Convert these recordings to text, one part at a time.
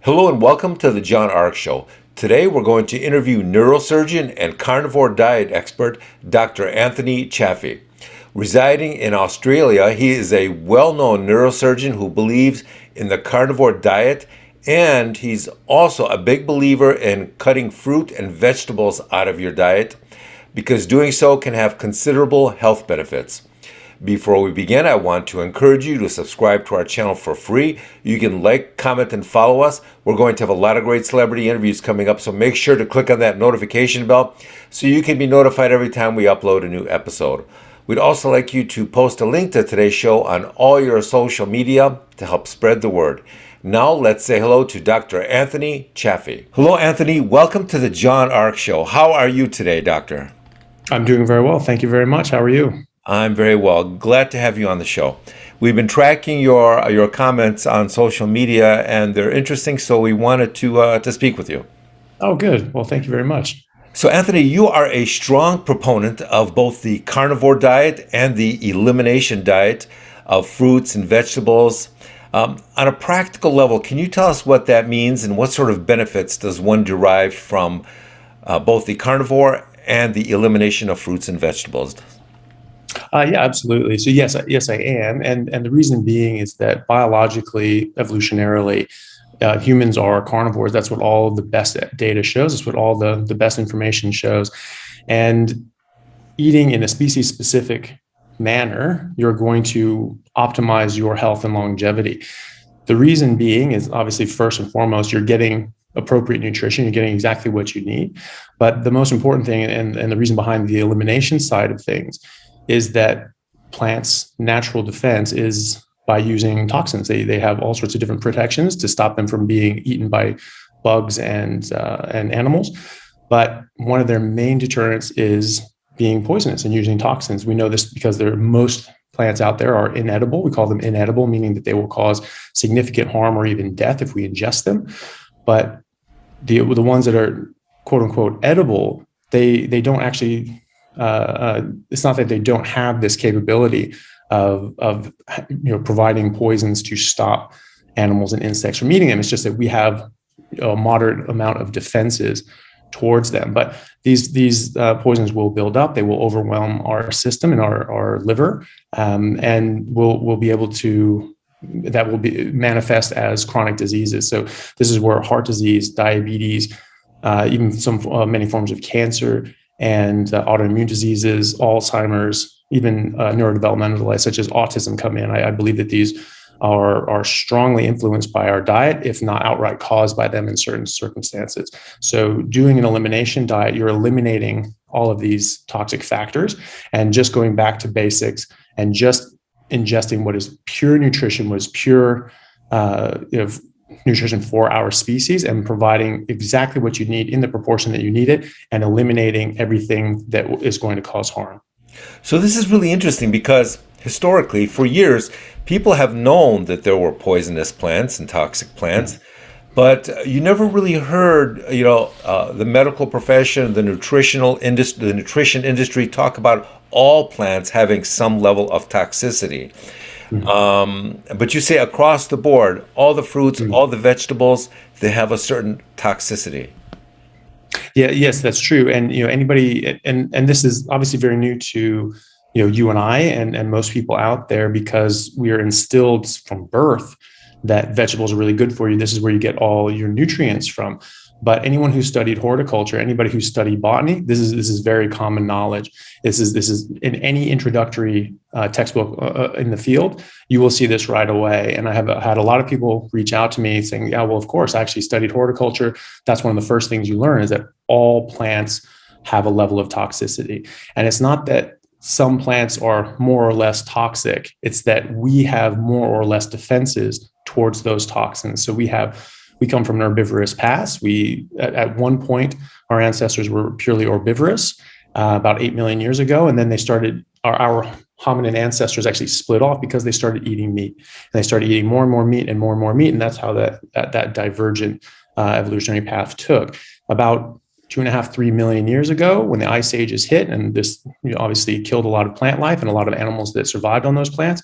Hello and welcome to the John Ark Show. Today we're going to interview neurosurgeon and carnivore diet expert Dr. Anthony Chaffee. Residing in Australia, he is a well-known neurosurgeon who believes in the carnivore diet, and he's also a big believer in cutting fruit and vegetables out of your diet because doing so can have considerable health benefits. Before we begin, I want to encourage you to subscribe to our channel for free. You can like, comment, and follow us. We're going to have a lot of great celebrity interviews coming up, so make sure to click on that notification bell so you can be notified every time we upload a new episode. We'd also like you to post a link to today's show on all your social media to help spread the word. Now let's say hello to Dr. Anthony Chaffee. Hello, Anthony. Welcome to the John Ark Show. How are you today, Doctor? I'm doing very well. Thank you very much. How are you? I'm very well. Glad to have you on the show. We've been tracking your comments on social media, and they're interesting, so we wanted to speak with you. Oh, good. Well, thank you very much. So, Anthony, you are a strong proponent of both the carnivore diet and the elimination diet of fruits and vegetables. On a practical level, can you tell us what that means and what sort of benefits does one derive from both the carnivore and the elimination of fruits and vegetables? Yeah, absolutely. So yes, I am, and the reason being is that biologically, evolutionarily, humans are carnivores. That's what all of the best data shows. That's what all the best information shows. And eating in a species-specific manner, you're going to optimize your health and longevity. The reason being is obviously first and foremost, you're getting appropriate nutrition. You're getting exactly what you need. But the most important thing, and the reason behind the elimination side of things, is that plants' natural defense is by using toxins. They have all sorts of different protections to stop them from being eaten by bugs and animals. But one of their main deterrents is being poisonous and using toxins. We know this because most plants out there are inedible. We call them inedible, meaning that they will cause significant harm or even death if we ingest them. But the ones that are quote unquote edible, they don't actually. It's not that they don't have this capability of providing poisons to stop animals and insects from eating them. It's just that we have a moderate amount of defenses towards them. But these poisons will build up. They will overwhelm our system and our liver, and we'll be able to. That will be manifest as chronic diseases. So this is where heart disease, diabetes, even many forms of cancer, and autoimmune diseases, Alzheimer's, even neurodevelopmental delays such as autism come in. I believe that these are strongly influenced by our diet, if not outright caused by them in certain circumstances. So doing an elimination diet, you're eliminating all of these toxic factors and just going back to basics and just ingesting what is pure nutrition, what is pure nutrition for our species, and providing exactly what you need in the proportion that you need it, and eliminating everything that is going to cause harm. So this is really interesting because historically, for years, people have known that there were poisonous plants and toxic plants, but you never really heard, the medical profession, the nutrition industry talk about all plants having some level of toxicity. But you say across the board, all the fruits, all the vegetables, they have a certain toxicity. Yeah, yes, that's true. And anybody, and this is obviously very new to you and I and most people out there, because we are instilled from birth that vegetables are really good for you. This is where you get all your nutrients from. But anyone who studied horticulture, anybody who studied botany, this is very common knowledge. This is in any introductory textbook in the field, you will see this right away. And I have had a lot of people reach out to me saying, yeah, well, of course, I actually studied horticulture. That's one of the first things you learn, is that all plants have a level of toxicity. And it's not that some plants are more or less toxic. It's that we have more or less defenses towards those toxins. So we come from an herbivorous past. At one point, our ancestors were purely herbivorous, about 8 million years ago. And then our hominin ancestors actually split off because they started eating meat. And they started eating more and more meat and more and more meat. And that's how that divergent evolutionary path took. About 2.5, 3 million years ago, when the ice ages hit, and this obviously killed a lot of plant life and a lot of animals that survived on those plants,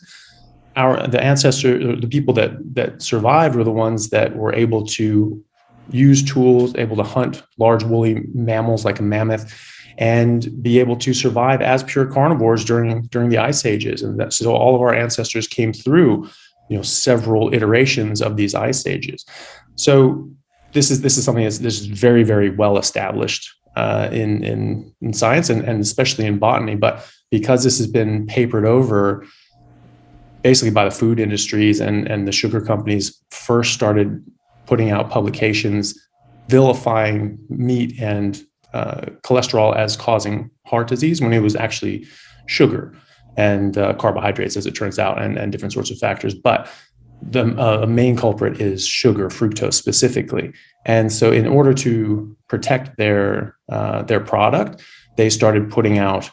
the ancestor, the people that survived were the ones that were able to use tools, able to hunt large woolly mammals like a mammoth, and be able to survive as pure carnivores during the ice ages. And so all of our ancestors came through, several iterations of these ice ages. So this is something this is very, very well established in science and especially in botany. But because this has been papered over basically by the food industries and the sugar companies first started putting out publications vilifying meat and cholesterol as causing heart disease when it was actually sugar and carbohydrates, as it turns out, and different sorts of factors. But the main culprit is sugar, fructose specifically. And so in order to protect their product, they started putting out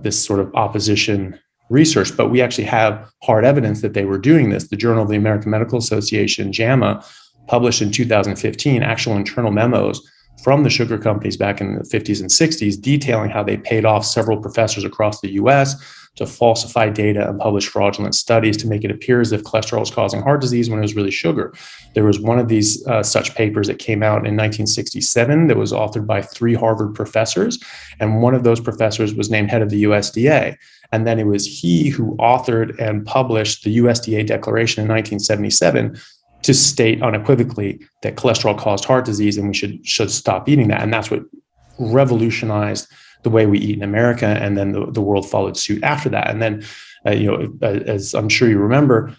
this sort of opposition research, but we actually have hard evidence that they were doing this. The Journal of the American Medical Association, JAMA, published in 2015 actual internal memos from the sugar companies back in the 50s and 60s, detailing how they paid off several professors across the US to falsify data and publish fraudulent studies to make it appear as if cholesterol was causing heart disease when it was really sugar. There was one of these such papers that came out in 1967 that was authored by 3 Harvard professors, and one of those professors was named head of the USDA. And then it was he who authored and published the USDA declaration in 1977 to state unequivocally that cholesterol caused heart disease and we should stop eating that. And that's what revolutionized the way we eat in America. And then the world followed suit after that. And then, as I'm sure you remember,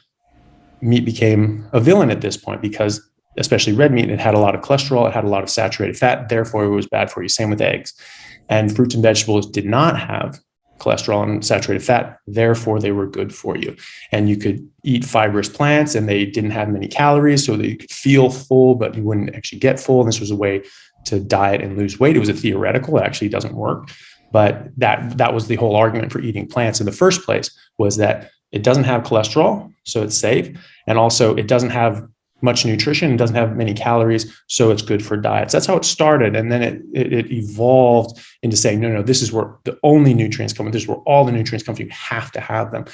meat became a villain at this point because, especially red meat, it had a lot of cholesterol, it had a lot of saturated fat, therefore it was bad for you. Same with eggs. And fruits and vegetables did not have cholesterol and saturated fat, therefore they were good for you. And you could eat fibrous plants and they didn't have many calories, so that you could feel full, but you wouldn't actually get full. And this was a way to diet and lose weight. It was a theoretical, it actually doesn't work. But that was the whole argument for eating plants in the first place, was that it doesn't have cholesterol, so it's safe. And also it doesn't have much nutrition, it doesn't have many calories, so it's good for diets. That's how it started. And then it evolved into saying, no, this is where the only nutrients come. This is where all the nutrients come from. You have to have them.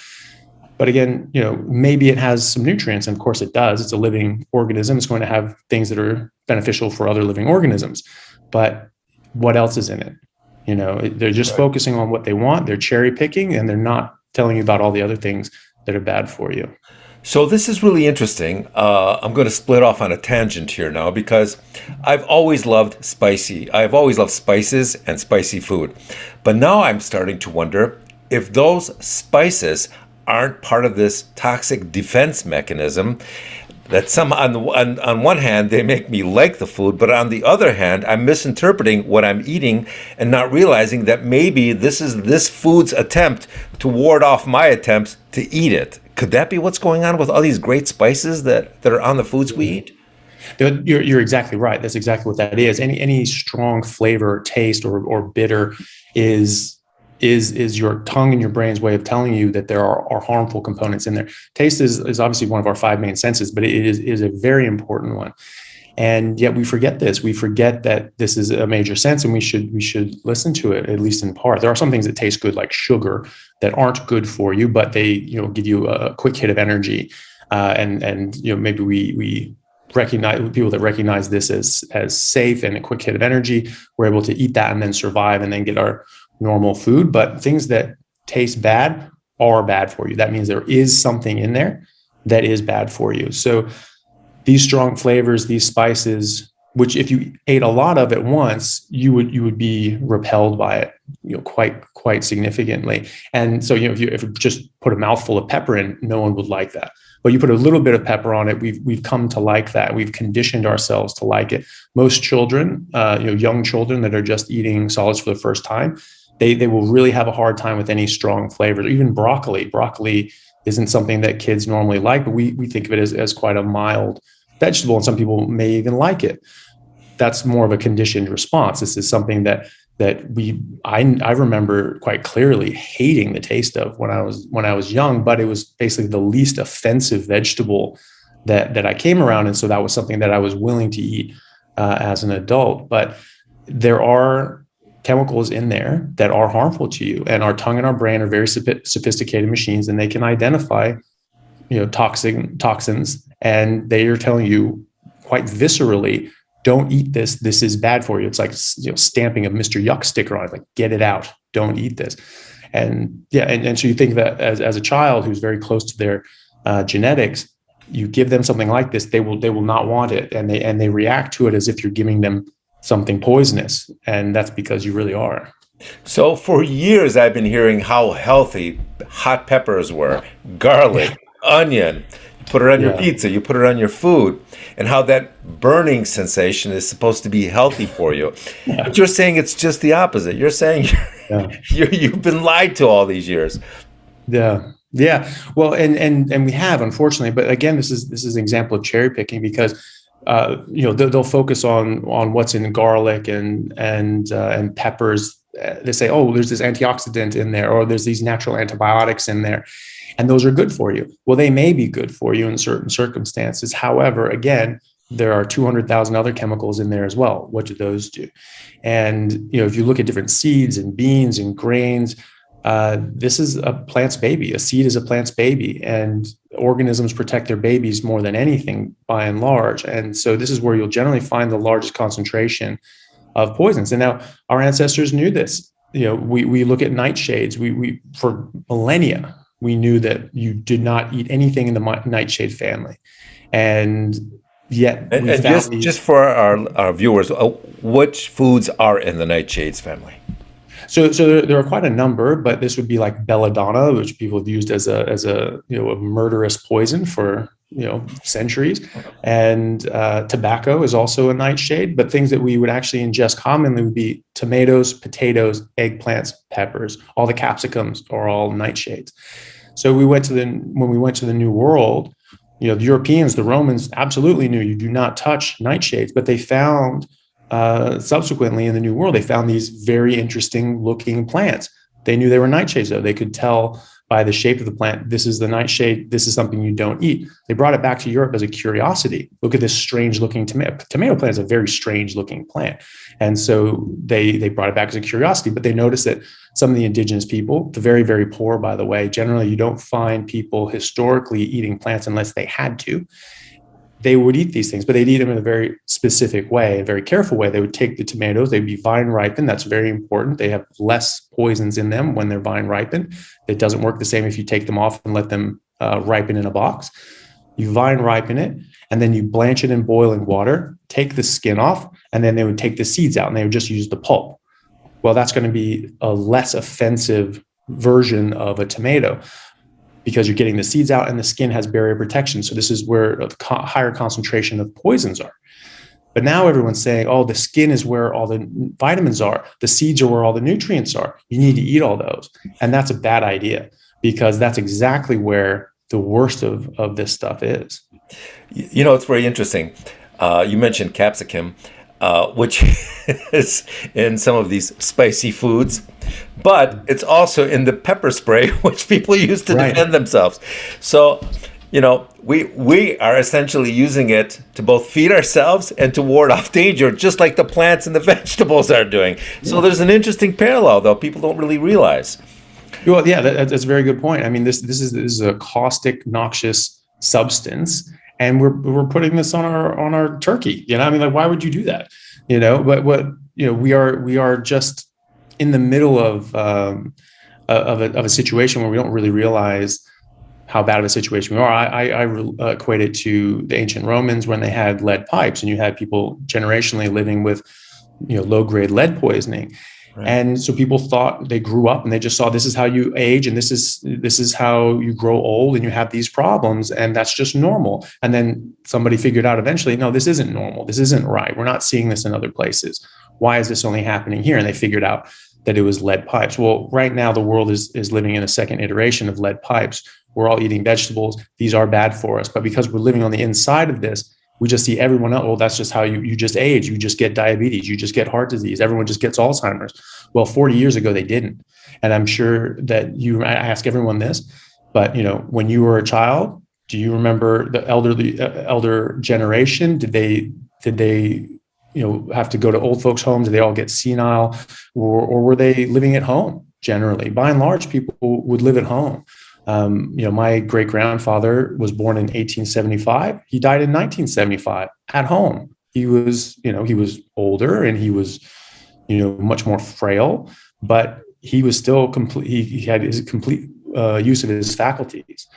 But again, maybe it has some nutrients, and of course it does. It's a living organism. It's going to have things that are beneficial for other living organisms. But what else is in it? They're just focusing on what they want. They're cherry picking, and they're not telling you about all the other things that are bad for you. So this is really interesting. I'm going to split off on a tangent here now because I've always loved I've always loved spices and spicy food. But now I'm starting to wonder if those spices aren't part of this toxic defense mechanism that on one hand, they make me like the food, but on the other hand, I'm misinterpreting what I'm eating and not realizing that maybe this is this food's attempt to ward off my attempts to eat it. Could that be what's going on with all these great spices that are on the foods we eat? You're exactly right. That's exactly what that is. Any strong flavor, taste, or bitter is your tongue and your brain's way of telling you that there are harmful components in there. Taste is obviously one of our 5 main senses, but it is a very important one. And yet we forget this. We forget that this is a major sense, and we should listen to it, at least in part. There are some things that taste good, like sugar, that aren't good for you, but they give you a quick hit of energy. And maybe we recognize people that recognize this as safe and a quick hit of energy. We're able to eat that and then survive and then get our normal food. But things that taste bad are bad for you. That means there is something in there that is bad for you. So these strong flavors, these spices, which if you ate a lot of at once, you would be repelled by it, quite significantly. And so, if you just put a mouthful of pepper in, no one would like that. But you put a little bit of pepper on it, we've come to like that. We've conditioned ourselves to like it. Most children, young children that are just eating solids for the first time, they will really have a hard time with any strong flavors. Even broccoli. Broccoli isn't something that kids normally like, but we think of it as quite a mild vegetable, and some people may even like it. That's more of a conditioned response. This is something that I remember quite clearly hating the taste of when I was young, but it was basically the least offensive vegetable that I came around, and so that was something that I was willing to eat as an adult. But there are chemicals in there that are harmful to you, and our tongue and our brain are very sophisticated machines, and they can identify toxins, and they are telling you quite viscerally, don't eat this. This is bad for you. It's like stamping a Mr. Yuck sticker on it, like get it out. Don't eat this. And so you think that as a child who's very close to their genetics, you give them something like this, they will not want it, and they react to it as if you're giving them something poisonous, and that's because you really are. So for years, I've been hearing how healthy hot peppers were, garlic, onion. You put it on your pizza, you put it on your food, and how that burning sensation is supposed to be healthy for you. Yeah. But you're saying it's just the opposite. You're saying you've been lied to all these years. Yeah. Well, and we have, unfortunately, but again, this is an example of cherry picking, because they'll focus on what's in garlic and peppers. They say, oh, there's this antioxidant in there, or there's these natural antibiotics in there, and those are good for you. Well, they may be good for you in certain circumstances. However, again, there are 200,000 other chemicals in there as well. What do those do? And if you look at different seeds and beans and grains, this is a plant's baby. A seed is a plant's baby, and organisms protect their babies more than anything, by and large. And so this is where you'll generally find the largest concentration of poisons. And now our ancestors knew this. We look at nightshades. We for millennia, we knew that you did not eat anything in the nightshade family. And yet, and just for our viewers, which foods are in the nightshades family? So there are quite a number, but this would be like belladonna, which people have used as a murderous poison for centuries, and tobacco is also a nightshade. But things that we would actually ingest commonly would be tomatoes, potatoes, eggplants, peppers. All the capsicums are all nightshades. So when we went to the New World, the Europeans, the Romans absolutely knew you do not touch nightshades, but they found subsequently in the New World, they found these very interesting looking plants. They knew they were nightshades, though. They could tell by the shape of the plant, this is the nightshade, this is something you don't eat. They brought it back to Europe as a curiosity. Look at this strange looking tomato. Tomato plant is a very strange looking plant. And so they brought it back as a curiosity, but they noticed that some of the indigenous people, the very, very poor, by the way, generally you don't find people historically eating plants unless they had to. They would eat these things, but they'd eat them in a very specific way, a very careful way. They would take the tomatoes, they'd be vine ripened. That's very important. They have less poisons in them when they're vine ripened. It doesn't work the same if you take them off and let them ripen in a box. You vine ripen it, and then you blanch it in boiling water, take the skin off, and then they would take the seeds out and they would just use the pulp. Well, that's going to be a less offensive version of a tomato, because you're getting the seeds out and the skin has barrier protection. So this is where a higher concentration of poisons are. But now everyone's saying, oh, the skin is where all the vitamins are. The seeds are where all the nutrients are. You need to eat all those. And that's a bad idea, because that's exactly where the worst of this stuff is. It's very interesting. You mentioned capsicum, which is in some of these spicy foods, but it's also in the pepper spray, which people use to defend themselves. So, we are essentially using it to both feed ourselves and to ward off danger, just like the plants and the vegetables are doing. So there's an interesting parallel, though, people don't really realize. Well, yeah, that's a very good point. I mean, this is a caustic, noxious substance, and we're putting this on our turkey. Why would you do that? But we are just in the middle of a situation where we don't really realize how bad of a situation we are. I equate it to the ancient Romans when they had lead pipes, and you had people generationally living with low-grade lead poisoning. Right. And so people thought, they grew up and they just saw, this is how you age, and this is how you grow old, and you have these problems, and that's just normal. And then somebody figured out eventually, no, this isn't normal. This isn't right. We're not seeing this in other places. Why is this only happening here? And they figured out that it was lead pipes. Well, right now the world is living in a second iteration of lead pipes. We're all eating vegetables. These are bad for us. But because we're living on the inside of this, we just see everyone else. Well, that's just how you just age. You just get diabetes. You just get heart disease. Everyone just gets Alzheimer's. Well, 40 years ago, they didn't. And I'm sure that I ask everyone this, but when you were a child, do you remember the elder generation? Did they have to go to old folks' homes? Did they all get senile, or were they living at home? Generally, by and large, people would live at home. My great grandfather was born in 1875. He died in 1975 at home. He was older and he was, much more frail, but he was still complete. He had his complete use of his faculties.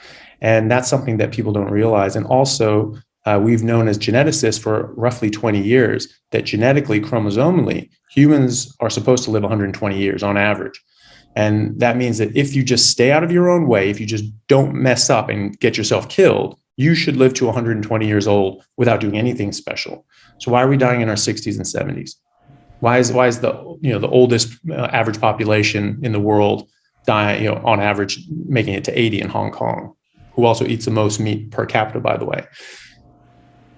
And that's something that people don't realize. And also, we've known as geneticists for roughly 20 years that genetically, chromosomally, humans are supposed to live 120 years on average. And that means that if you just stay out of your own way, if you just don't mess up and get yourself killed, you should live to 120 years old without doing anything special. So why are we dying in our 60s and 70s? Why is the oldest average population in the world dying, on average, making it to 80 in Hong Kong, who also eats the most meat per capita, by the way?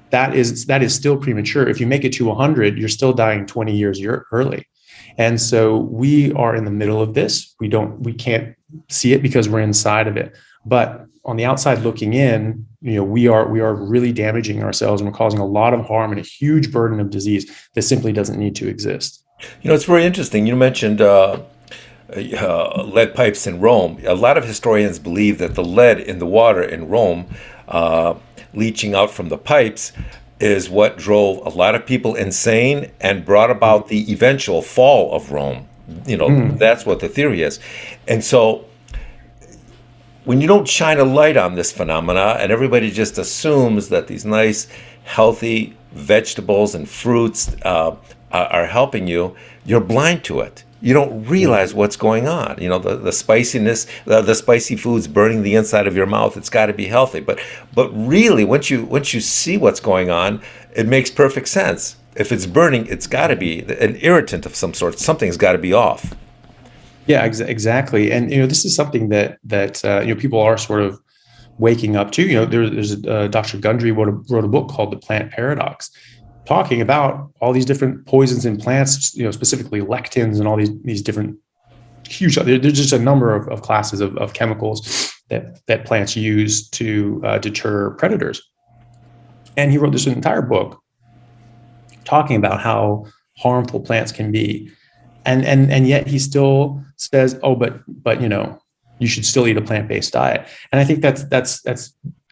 That is still premature. If you make it to 100, you're still dying 20 years early. And so we are in the middle of this. We can't see it because we're inside of it. But on the outside looking in, we are really damaging ourselves, and we're causing a lot of harm and a huge burden of disease that simply doesn't need to exist. It's very interesting. You mentioned lead pipes in Rome. A lot of historians believe that the lead in the water in Rome, leaching out from the pipes, is what drove a lot of people insane and brought about the eventual fall of Rome. That's what the theory is. And so when you don't shine a light on this phenomena and everybody just assumes that these nice, healthy vegetables and fruits are helping you, you're blind to it. You don't realize what's going on. The spiciness, the spicy foods burning the inside of your mouth. It's got to be healthy, but really, once you see what's going on, it makes perfect sense. If it's burning, it's got to be an irritant of some sort. Something's got to be off. Yeah, exactly. And this is something that people are sort of waking up to. There's Dr. Gundry wrote a book called The Plant Paradox, talking about all these different poisons in plants, specifically lectins and all these different huge. There's just a number of classes of chemicals that plants use to deter predators. And he wrote this entire book talking about how harmful plants can be, and yet he still says, oh, but you should still eat a plant-based diet. And I think that's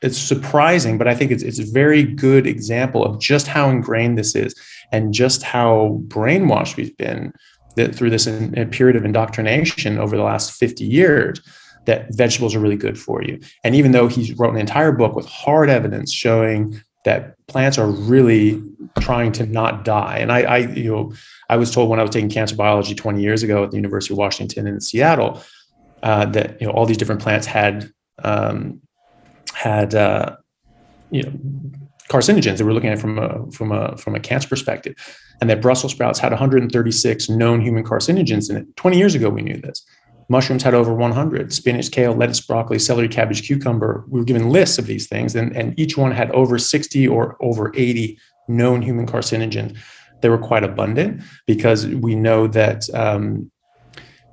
it's surprising, but I think it's a very good example of just how ingrained this is and just how brainwashed we've been through this period of indoctrination over the last 50 years, that vegetables are really good for you. And even though he wrote an entire book with hard evidence showing that plants are really trying to not die. And I was told when I was taking cancer biology 20 years ago at the University of Washington in Seattle, that all these different plants had carcinogens. They were looking at it from a cancer perspective, and that Brussels sprouts had 136 known human carcinogens in it. 20 years ago, we knew this. Mushrooms had over 100. Spinach, kale, lettuce, broccoli, celery, cabbage, cucumber. We were given lists of these things, and each one had over 60 or over 80 known human carcinogens. They were quite abundant because we know that from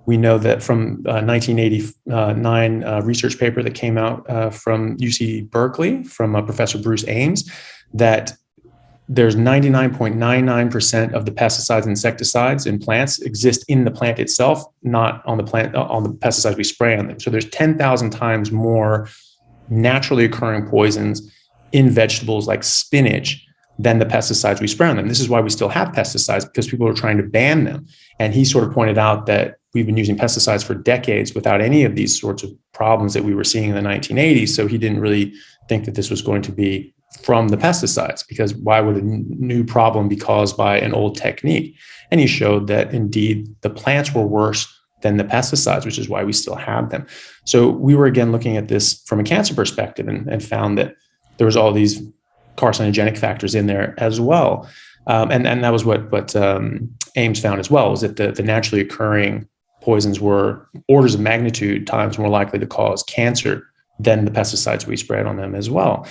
a 1989 research paper that came out from UC Berkeley from Professor Bruce Ames, that there's 99.99% of the pesticides and insecticides in plants exist in the plant itself, not on the pesticides we spray on them. So there's 10,000 times more naturally occurring poisons in vegetables like spinach than the pesticides we spray on them. This is why we still have pesticides, because people are trying to ban them. And he sort of pointed out that we've been using pesticides for decades without any of these sorts of problems that we were seeing in the 1980s. So he didn't really think that this was going to be from the pesticides, because why would a new problem be caused by an old technique? And he showed that indeed the plants were worse than the pesticides, which is why we still have them. So we were again looking at this from a cancer perspective and found that there was all these carcinogenic factors in there as well. And that was what Ames found as well, was that the naturally occurring poisons were orders of magnitude times more likely to cause cancer than the pesticides we sprayed on them as well.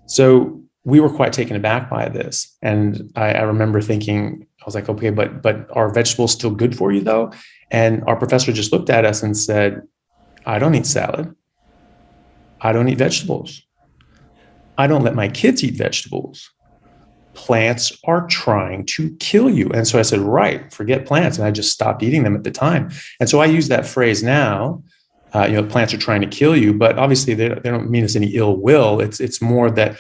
So we were quite taken aback by this. And I remember thinking, I was like, okay, but are vegetables still good for you though? And our professor just looked at us and said, I don't eat salad. I don't eat vegetables. I don't let my kids eat vegetables. Plants are trying to kill you. And so I said, right, forget plants. And I just stopped eating them at the time. And so I use that phrase now plants are trying to kill you, but obviously they don't mean us any ill will. It's more that,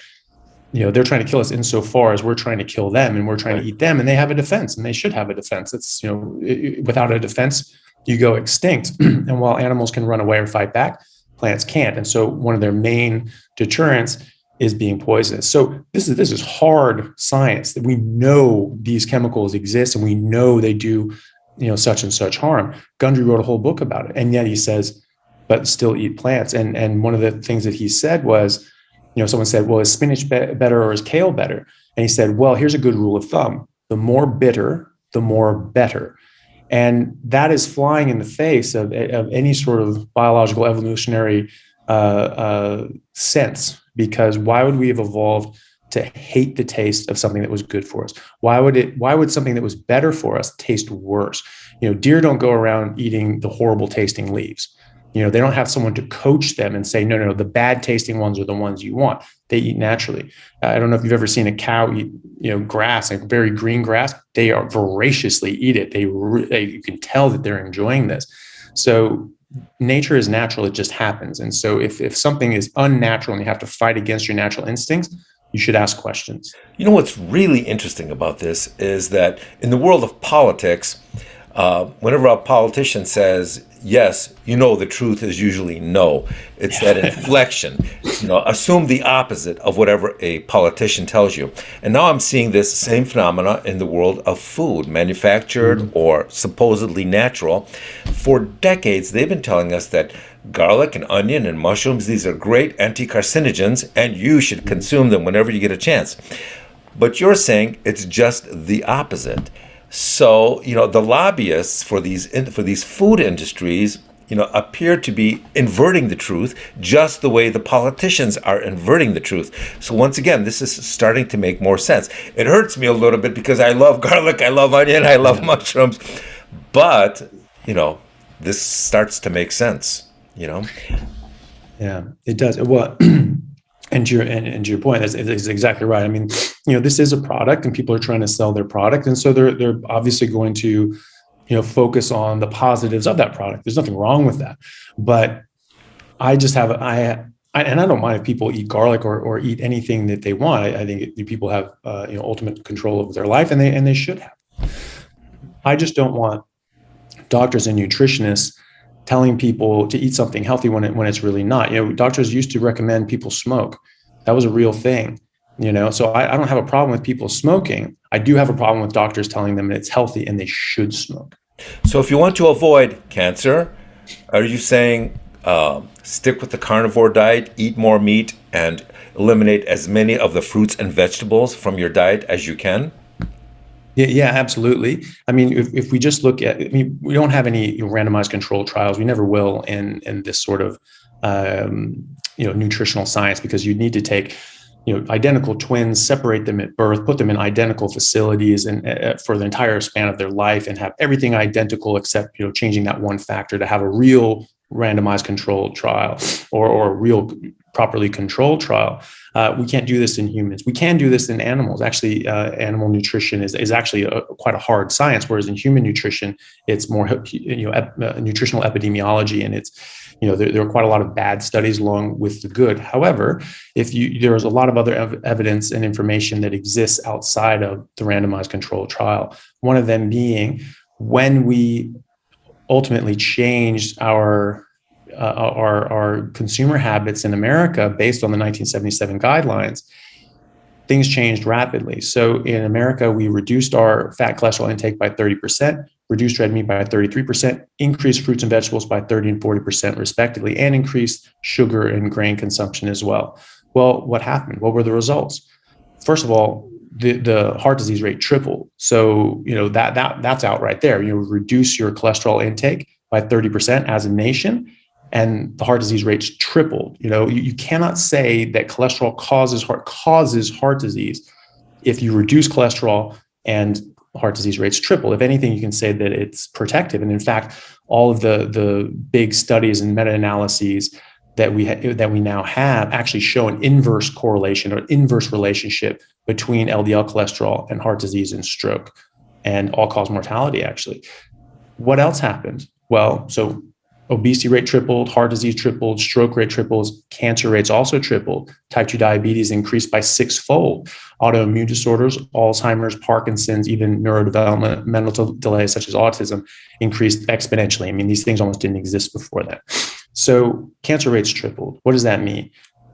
they're trying to kill us insofar as we're trying to kill them and we're trying to eat them, and they have a defense, and they should have a defense. It's, without a defense, you go extinct. And while animals can run away or fight back, plants can't. And so one of their main deterrents is being poisonous. So this is hard science, that we know these chemicals exist and we know they do, such and such harm. Gundry wrote a whole book about it, and yet he says, but still eat plants. And one of the things that he said was, someone said, well, is spinach better or is kale better? And he said, well, here's a good rule of thumb: the more bitter, the more better. And that is flying in the face of any sort of biological evolutionary sense, because why would we have evolved to hate the taste of something that was good for us? Why would something that was better for us taste worse? Deer don't go around eating the horrible tasting leaves. They don't have someone to coach them and say, no, the bad tasting ones are the ones you want. They eat naturally. I don't know if you've ever seen a cow eat, grass, like very green grass. They are voraciously eat it. You can tell that they're enjoying this. So nature is natural. It just happens. And so if something is unnatural and you have to fight against your natural instincts, you should ask questions. What's really interesting about this is that in the world of politics, whenever a politician says yes, the truth is usually no. It's that inflection. Assume the opposite of whatever a politician tells you. And now I'm seeing this same phenomena in the world of food, manufactured or supposedly natural. For decades, they've been telling us that garlic and onion and mushrooms, these are great anti-carcinogens, and you should consume them whenever you get a chance. But you're saying it's just the opposite. So, the lobbyists for these food industries, appear to be inverting the truth just the way the politicians are inverting the truth. So once again, this is starting to make more sense. It hurts me a little bit because I love garlic, I love onion, I love mushrooms, but, this starts to make sense, Yeah, it does. Well, and to your point, that's exactly right. I mean, this is a product, and people are trying to sell their product, and so they're obviously going to, focus on the positives of that product. There's nothing wrong with that, but I just have and I don't mind if people eat garlic or eat anything that they want. I think people have ultimate control over their life, and they should have. I just don't want doctors and nutritionists telling people to eat something healthy when it's really not. Doctors used to recommend people smoke. That was a real thing. So I don't have a problem with people smoking. I do have a problem with doctors telling them that it's healthy and they should smoke. So if you want to avoid cancer, are you saying stick with the carnivore diet, eat more meat, and eliminate as many of the fruits and vegetables from your diet as you can? Yeah, absolutely. I mean, if we just look at, we don't have any randomized controlled trials. We never will in this sort of, nutritional science, because you need to take, identical twins, separate them at birth, put them in identical facilities and for the entire span of their life, and have everything identical except, changing that one factor to have a real randomized controlled trial or a real properly controlled trial. We can't do this in humans. We can do this in animals. Actually, animal nutrition is actually quite a hard science, whereas in human nutrition, it's more nutritional epidemiology, and it's there are quite a lot of bad studies along with the good. However, there is a lot of other evidence and information that exists outside of the randomized controlled trial. One of them being when we ultimately changed our consumer habits in America based on the 1977 guidelines, things changed rapidly. So in America, we reduced our fat cholesterol intake by 30%, reduced red meat by 33%, increased fruits and vegetables by 30 and 40% respectively, and increased sugar and grain consumption as well. Well, what happened? What were the results? First of all, the heart disease rate tripled. So, that's out right there. Reduce your cholesterol intake by 30% as a nation, and the heart disease rates tripled. You cannot say that cholesterol causes heart disease if you reduce cholesterol and heart disease rates triple. If anything, you can say that it's protective. And in fact, all of the big studies and meta-analyses that we now have actually show an inverse correlation or inverse relationship between LDL cholesterol and heart disease and stroke and all-cause mortality, actually. What else happened? Well, so obesity rate tripled, heart disease tripled, stroke rate triples, cancer rates also tripled, type 2 diabetes increased by 6-fold, autoimmune disorders, Alzheimer's, Parkinson's, even neurodevelopmental delays such as autism increased exponentially. I mean, these things almost didn't exist before that. So cancer rates tripled. What does that mean?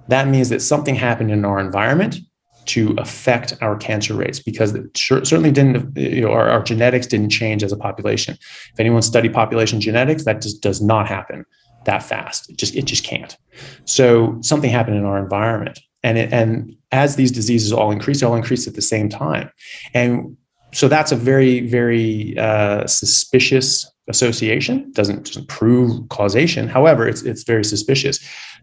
That means that something happened in our environment to affect our cancer rates, because it certainly didn't, our genetics didn't change as a population. If anyone studied population genetics, that just does not happen that fast. It just can't. So something happened in our environment. And as these diseases all increase at the same time. And so that's a very, very suspicious association. Doesn't prove causation. However, it's very suspicious.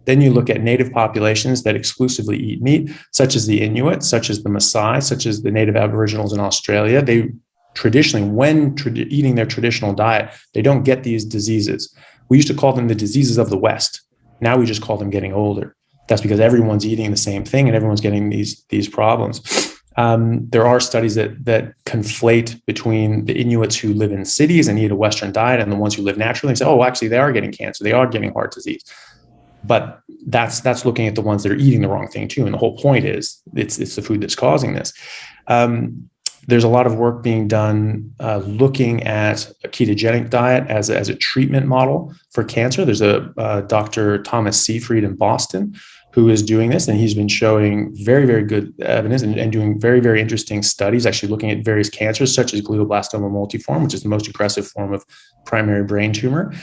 Then you look at native populations that exclusively eat meat, such as the Inuit, such as the Maasai, such as the native Aboriginals in Australia. They traditionally, when eating their traditional diet, they don't get these diseases. We used to call them the diseases of the West. Now we just call them getting older. That's because everyone's eating the same thing and everyone's getting these problems. There are studies that conflate between the Inuits who live in cities and eat a Western diet and the ones who live naturally and say, oh, actually, they are getting cancer. They are getting heart disease. But that's looking at the ones that are eating the wrong thing too. And the whole point is it's the food that's causing this. There's a lot of work being done looking at a ketogenic diet as a treatment model for cancer. There's a Dr. Thomas Seyfried in Boston who is doing this, and he's been showing very, very good evidence and doing very, very interesting studies, actually looking at various cancers such as glioblastoma multiforme, which is the most aggressive form of primary brain tumor.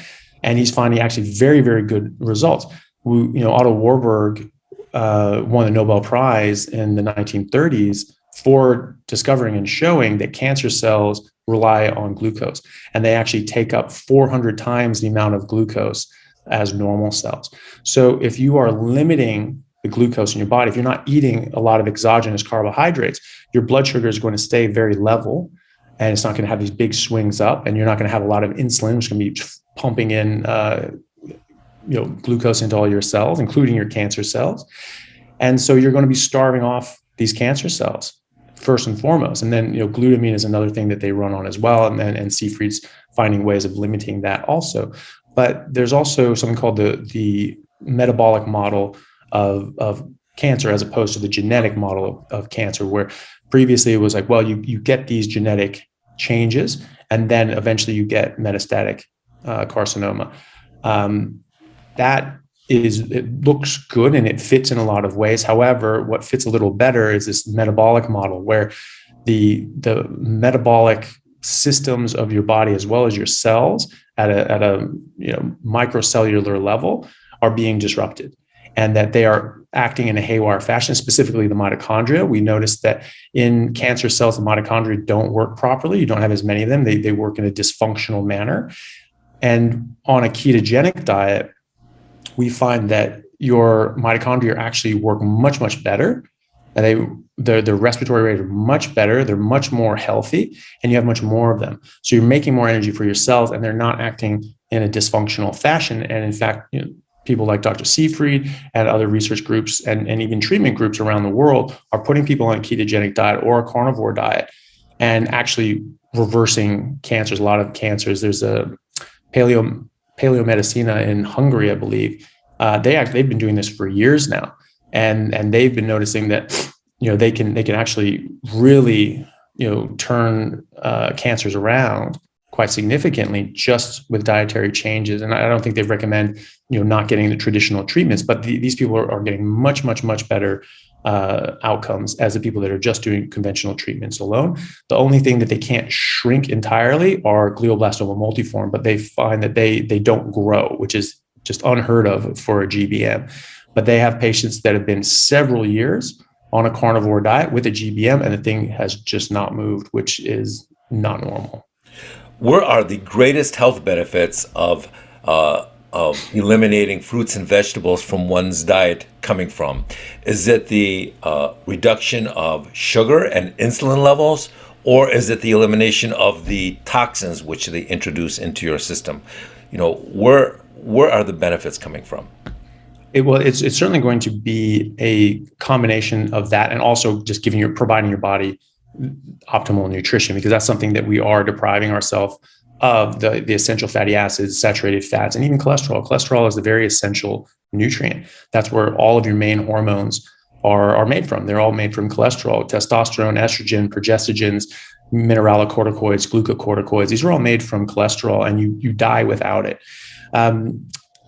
And he's finding actually very, very good results. Otto Warburg won the Nobel Prize in the 1930s for discovering and showing that cancer cells rely on glucose, and they actually take up 400 times the amount of glucose as normal cells. So if you are limiting the glucose in your body, if you're not eating a lot of exogenous carbohydrates, your blood sugar is going to stay very level, and it's not going to have these big swings up, and you're not going to have a lot of insulin, which is going to be pumping in glucose into all your cells, including your cancer cells. And so you're going to be starving off these cancer cells first and foremost. And then, glutamine is another thing that they run on as well. And Seyfried's finding ways of limiting that also. But there's also something called the metabolic model of cancer, as opposed to the genetic model of cancer, where previously it was like, well, you get these genetic changes, and then eventually you get metastatic carcinoma. It looks good and it fits in a lot of ways. However, what fits a little better is this metabolic model, where the metabolic systems of your body, as well as your cells at a microcellular level, are being disrupted, and that they are acting in a haywire fashion, specifically the mitochondria. We noticed that in cancer cells, the mitochondria don't work properly. You don't have as many of them. They work in a dysfunctional manner. And on a ketogenic diet, we find that your mitochondria actually work much, much better. And their respiratory rate are much better. They're much more healthy, and you have much more of them. So you're making more energy for your cells, and they're not acting in a dysfunctional fashion. And in fact, people like Dr. Seyfried and other research groups and even treatment groups around the world are putting people on a ketogenic diet or a carnivore diet and actually reversing cancers. A lot of cancers. There's a Paleomedicina in Hungary, I believe. They've been doing this for years now, and they've been noticing that they can actually really turn cancers around quite significantly just with dietary changes. And I don't think they recommend not getting the traditional treatments, but these people are getting much, much, much better outcomes as the people that are just doing conventional treatments alone. The only thing that they can't shrink entirely are glioblastoma multiforme, but they find that they don't grow, which is just unheard of for a GBM. But they have patients that have been several years on a carnivore diet with a GBM, and the thing has just not moved, which is not normal. Where are the greatest health benefits of eliminating fruits and vegetables from one's diet coming from? Is it the reduction of sugar and insulin levels, or is it the elimination of the toxins which they introduce into your system? Where are the benefits coming from? It's certainly going to be a combination of that, and also just providing your body optimal nutrition, because that's something that we are depriving ourselves of the essential fatty acids, saturated fats, and even cholesterol. Cholesterol is a very essential nutrient. That's where all of your main hormones are made from. They're all made from cholesterol, testosterone, estrogen, progestogens, mineralocorticoids, glucocorticoids. These are all made from cholesterol, and you die without it.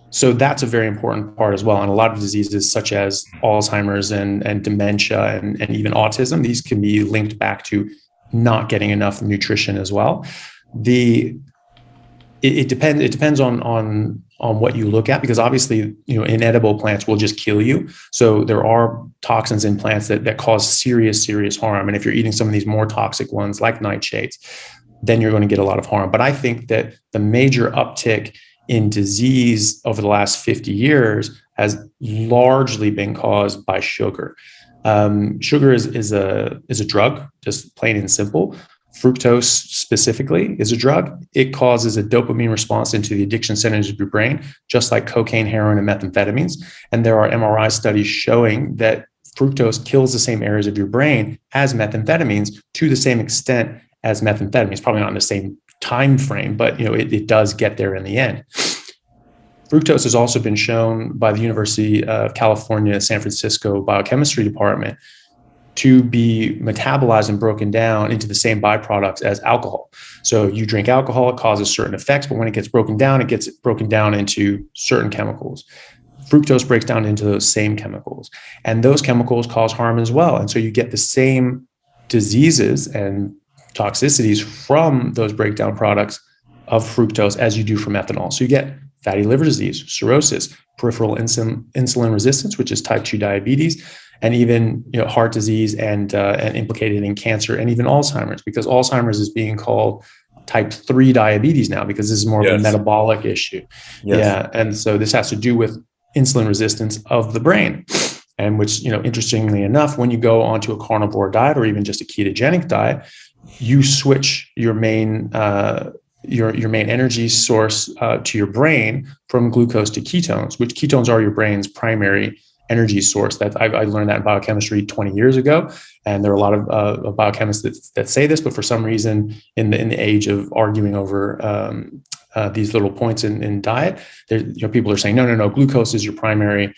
So that's a very important part as well. And a lot of diseases such as Alzheimer's and dementia and even autism, these can be linked back to not getting enough nutrition as well. It depends on what you look at, because obviously, inedible plants will just kill you. So there are toxins in plants that cause serious harm. And if you're eating some of these more toxic ones like nightshades, then you're going to get a lot of harm. But I think that the major uptick in disease over the last 50 years has largely been caused by sugar. Sugar is a drug, just plain and simple. Fructose specifically is a drug. It causes a dopamine response into the addiction centers of your brain, just like cocaine, heroin, and methamphetamines. And there are MRI studies showing that fructose kills the same areas of your brain as methamphetamines to the same extent as methamphetamines. Probably not in the same time frame, but it does get there in the end. Fructose has also been shown by the University of California, San Francisco biochemistry department to be metabolized and broken down into the same byproducts as alcohol. So you drink alcohol, it causes certain effects, but when it gets broken down, it gets broken down into certain chemicals. Fructose breaks down into those same chemicals, and those chemicals cause harm as well. And so you get the same diseases and toxicities from those breakdown products of fructose as you do from ethanol. So you get fatty liver disease, cirrhosis, peripheral insulin resistance, which is type 2 diabetes, and even heart disease and implicated in cancer and even Alzheimer's, because Alzheimer's is being called type 3 diabetes now because this is more of a metabolic issue. Yes. Yeah, and so this has to do with insulin resistance of the brain. And which, interestingly enough, when you go onto a carnivore diet or even just a ketogenic diet, you switch your main your main energy source to your brain from glucose to ketones, which ketones are your brain's primary energy source. That I learned that in biochemistry 20 years ago, and there are a lot of biochemists that say this, but for some reason, in the age of arguing over these little points in diet, people are saying no, glucose is your primary.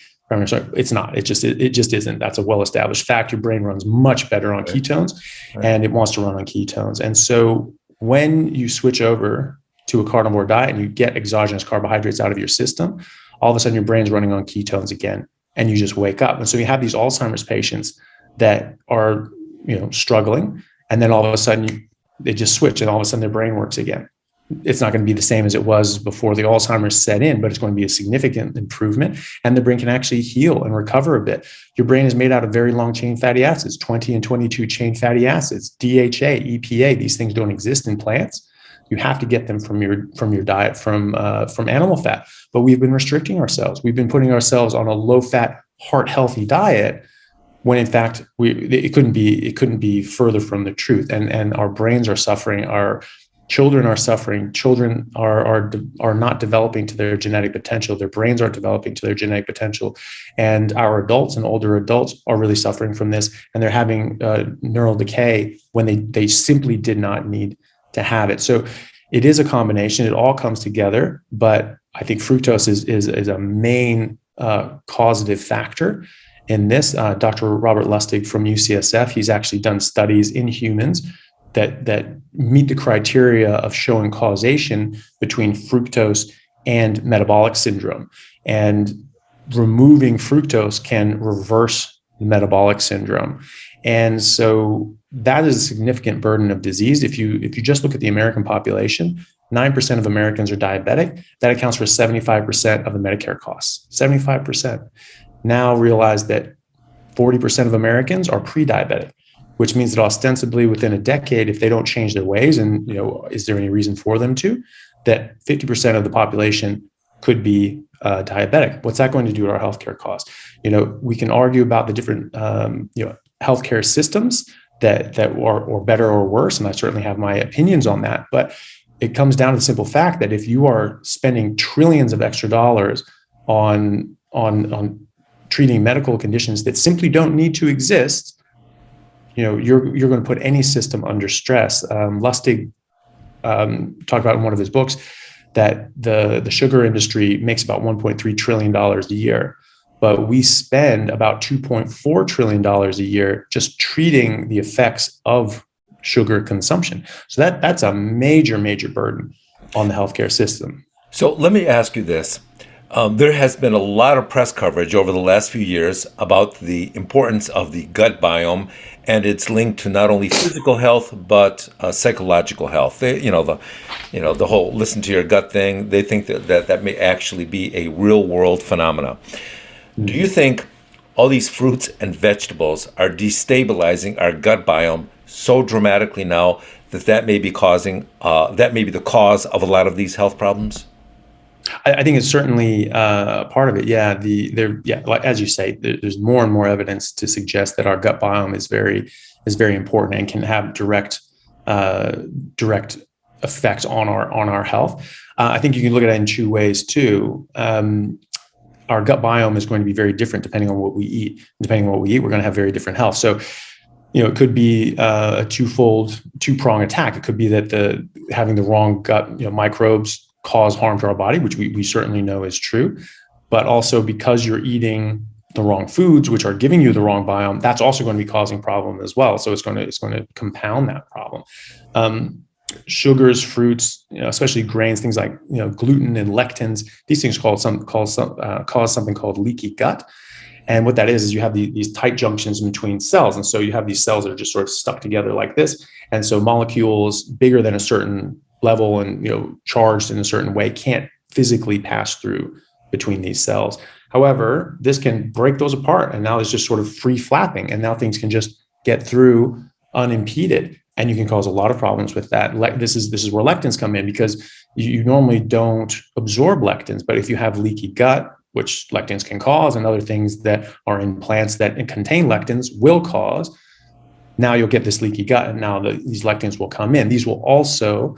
So it's not. It just isn't. That's a well-established fact. Your brain runs much better on ketones, and it wants to run on ketones. And so when you switch over to a carnivore diet and you get exogenous carbohydrates out of your system, all of a sudden your brain's running on ketones again, and you just wake up. And so you have these Alzheimer's patients that are struggling, and then all of a sudden they just switch, and all of a sudden their brain works again. It's not going to be the same as it was before the Alzheimer's set in, but it's going to be a significant improvement, and the brain can actually heal and recover a bit. Your brain is made out of very long chain fatty acids, 20 and 22 chain fatty acids, DHA, EPA. These things don't exist in plants. You have to get them from your diet from animal fat. But we've been restricting ourselves. We've been putting ourselves on a low fat, heart healthy diet, when in fact it couldn't be further from the truth. And our brains are suffering. Our children are suffering. Children are not developing to their genetic potential. Their brains aren't developing to their genetic potential. And our adults and older adults are really suffering from this. And they're having neural decay when they simply did not need to have it. So it is a combination. It all comes together. But I think fructose is a main causative factor in this. Dr. Robert Lustig from UCSF, he's actually done studies in humans that meet the criteria of showing causation between fructose and metabolic syndrome. And removing fructose can reverse the metabolic syndrome. And so that is a significant burden of disease. If you just look at the American population, 9% of Americans are diabetic. That accounts for 75% of the Medicare costs. 75%. Now realize that 40% of Americans are pre-diabetic, which means that ostensibly within a decade, if they don't change their ways, and is there any reason for them to, that 50% of the population could be diabetic. What's that going to do to our healthcare costs? We can argue about the different healthcare systems that are better or worse, and I certainly have my opinions on that. But it comes down to the simple fact that if you are spending trillions of extra dollars on treating medical conditions that simply don't need to exist, you're going to put any system under stress. Lustig talked about in one of his books that the sugar industry makes about $1.3 trillion a year, but we spend about $2.4 trillion a year just treating the effects of sugar consumption. So that's a major, major burden on the healthcare system. So let me ask you this. There has been a lot of press coverage over the last few years about the importance of the gut biome and its link to not only physical health but psychological health. The whole listen to your gut thing. They think that may actually be a real world phenomena. Do you think all these fruits and vegetables are destabilizing our gut biome so dramatically now that may be the cause of a lot of these health problems? I think it's certainly part of it. Yeah, like, as you say, there's more and more evidence to suggest that our gut biome is very important and can have direct effects on our health. I think you can look at it in two ways too. Our gut biome is going to be very different depending on what we eat. Depending on what we eat, we're going to have very different health. So, it could be a two-prong attack. It could be that having the wrong gut microbes cause harm to our body, which we certainly know is true, but also because you're eating the wrong foods, which are giving you the wrong biome, that's also going to be causing problem as well. So it's going to compound that problem. Sugars, fruits, especially grains, things like gluten and lectins. These things cause something called leaky gut. And what that is you have these tight junctions between cells, and so you have these cells that are just sort of stuck together like this. And so molecules bigger than a certain level and charged in a certain way can't physically pass through between these cells. However, this can break those apart, and now it's just sort of free flapping, and now things can just get through unimpeded, and you can cause a lot of problems with that. This is where lectins come in, because you normally don't absorb lectins, but if you have leaky gut, which lectins can cause, and other things that are in plants that contain lectins will cause, now you'll get this leaky gut, and now these lectins will come in. These will also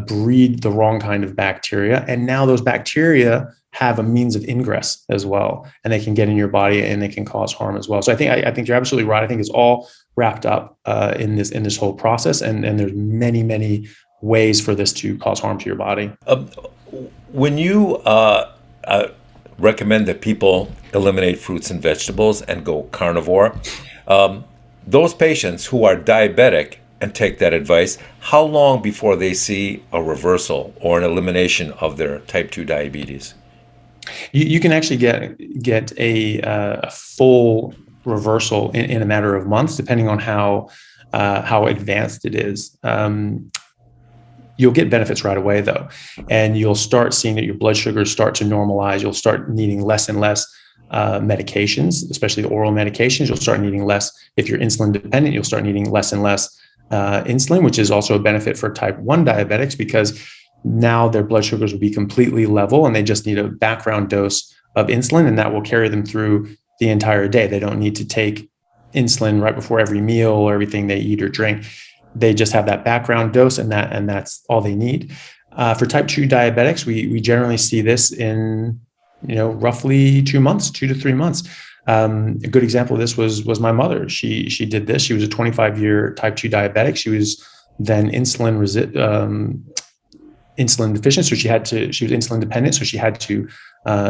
breed the wrong kind of bacteria. And now those bacteria have a means of ingress as well, and they can get in your body and they can cause harm as well. So I think you're absolutely right. I think it's all wrapped up in this whole process, and there's many, many ways for this to cause harm to your body. When you recommend that people eliminate fruits and vegetables and go carnivore, those patients who are diabetic and take that advice, how long before they see a reversal or an elimination of their type 2 diabetes? You can actually get a full reversal in a matter of months, depending on how advanced it is. You'll get benefits right away, though, and you'll start seeing that your blood sugars start to normalize. You'll start needing less and less medications, especially the oral medications. You'll start needing less. If you're insulin dependent, you'll start needing less and less insulin, which is also a benefit for type 1 diabetics, because now their blood sugars will be completely level and they just need a background dose of insulin, and that will carry them through the entire day. They don't need to take insulin right before every meal or everything they eat or drink. They just have that background dose, and that's all they need. For type 2 diabetics, we generally see this in roughly 2 months, 2 to 3 months. A good example of this was my mother. She did this. She was a 25-year type 2 diabetic. She was then insulin deficient, so she was insulin dependent, so she had to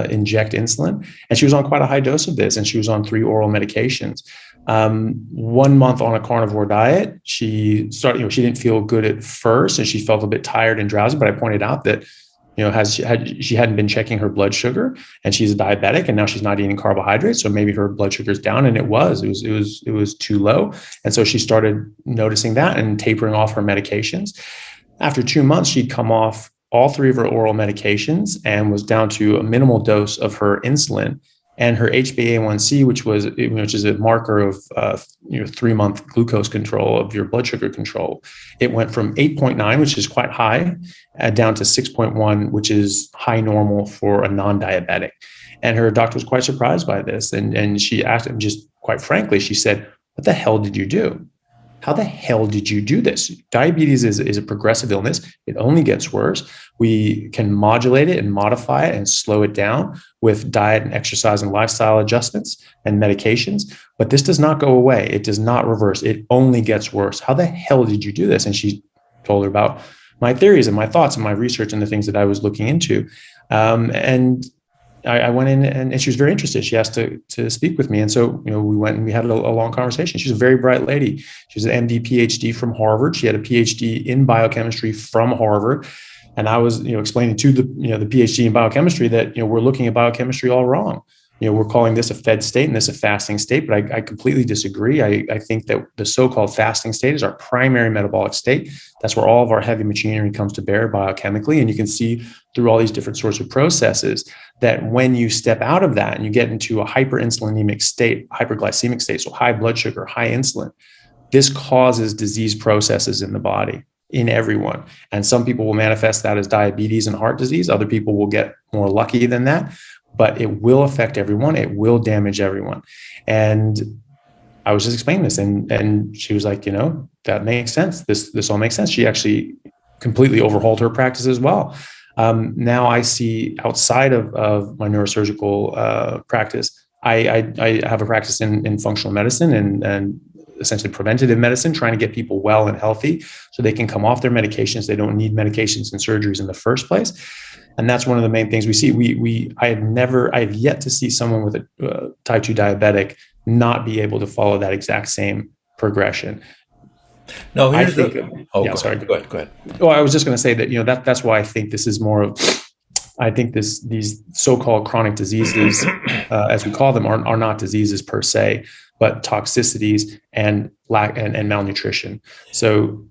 inject insulin, and she was on quite a high dose of this, and she was on 3 oral medications. 1 month on a carnivore diet, she started, she didn't feel good at first, and she felt a bit tired and drowsy, but I pointed out that she hadn't been checking her blood sugar, and she's a diabetic, and now she's not eating carbohydrates, so maybe her blood sugar's down, and it was too low. And so she started noticing that and tapering off her medications. After 2 months, she'd come off all 3 of her oral medications and was down to a minimal dose of her insulin, and her HbA1c, which is a marker of 3-month glucose control of your blood sugar control. It went from 8.9, which is quite high, down to 6.1, which is high normal for a non-diabetic. And her doctor was quite surprised by this. And she asked him, just quite frankly, she said, "What the hell did you do? How the hell did you do this? Diabetes is a progressive illness. It only gets worse. We can modulate it and modify it and slow it down with diet and exercise and lifestyle adjustments and medications. But this does not go away. It does not reverse. It only gets worse. How the hell did you do this?" And she told her about my theories and my thoughts and my research and the things that I was looking into. And I went in and she was very interested. She asked to speak with me. And so, we went and we had a long conversation. She's a very bright lady. She's an MD, PhD from Harvard. She had a PhD in biochemistry from Harvard. And I was, explaining to the PhD in biochemistry that, we're looking at biochemistry all wrong. We're calling this a fed state and this a fasting state, but I completely disagree. I think that the so-called fasting state is our primary metabolic state. That's where all of our heavy machinery comes to bear biochemically. And you can see through all these different sorts of processes that when you step out of that and you get into a hyperinsulinemic state, hyperglycemic state, so high blood sugar, high insulin, this causes disease processes in the body, in everyone. And some people will manifest that as diabetes and heart disease. Other people will get more lucky than that, but it will affect everyone. It will damage everyone. And I was just explaining this, and she was like, that makes sense. This all makes sense. She actually completely overhauled her practice as well. Now I see outside of my neurosurgical practice, I have a practice in functional medicine and essentially preventative medicine, trying to get people well and healthy so they can come off their medications. They don't need medications and surgeries in the first place. And that's one of the main things we see. I have yet to see someone with a type 2 diabetic not be able to follow that exact same progression. No, here's Go ahead. Well, I was just going to say that, that's why I think this is more of, I think these so-called chronic diseases, as we call them, are not diseases per se, but toxicities and malnutrition. So,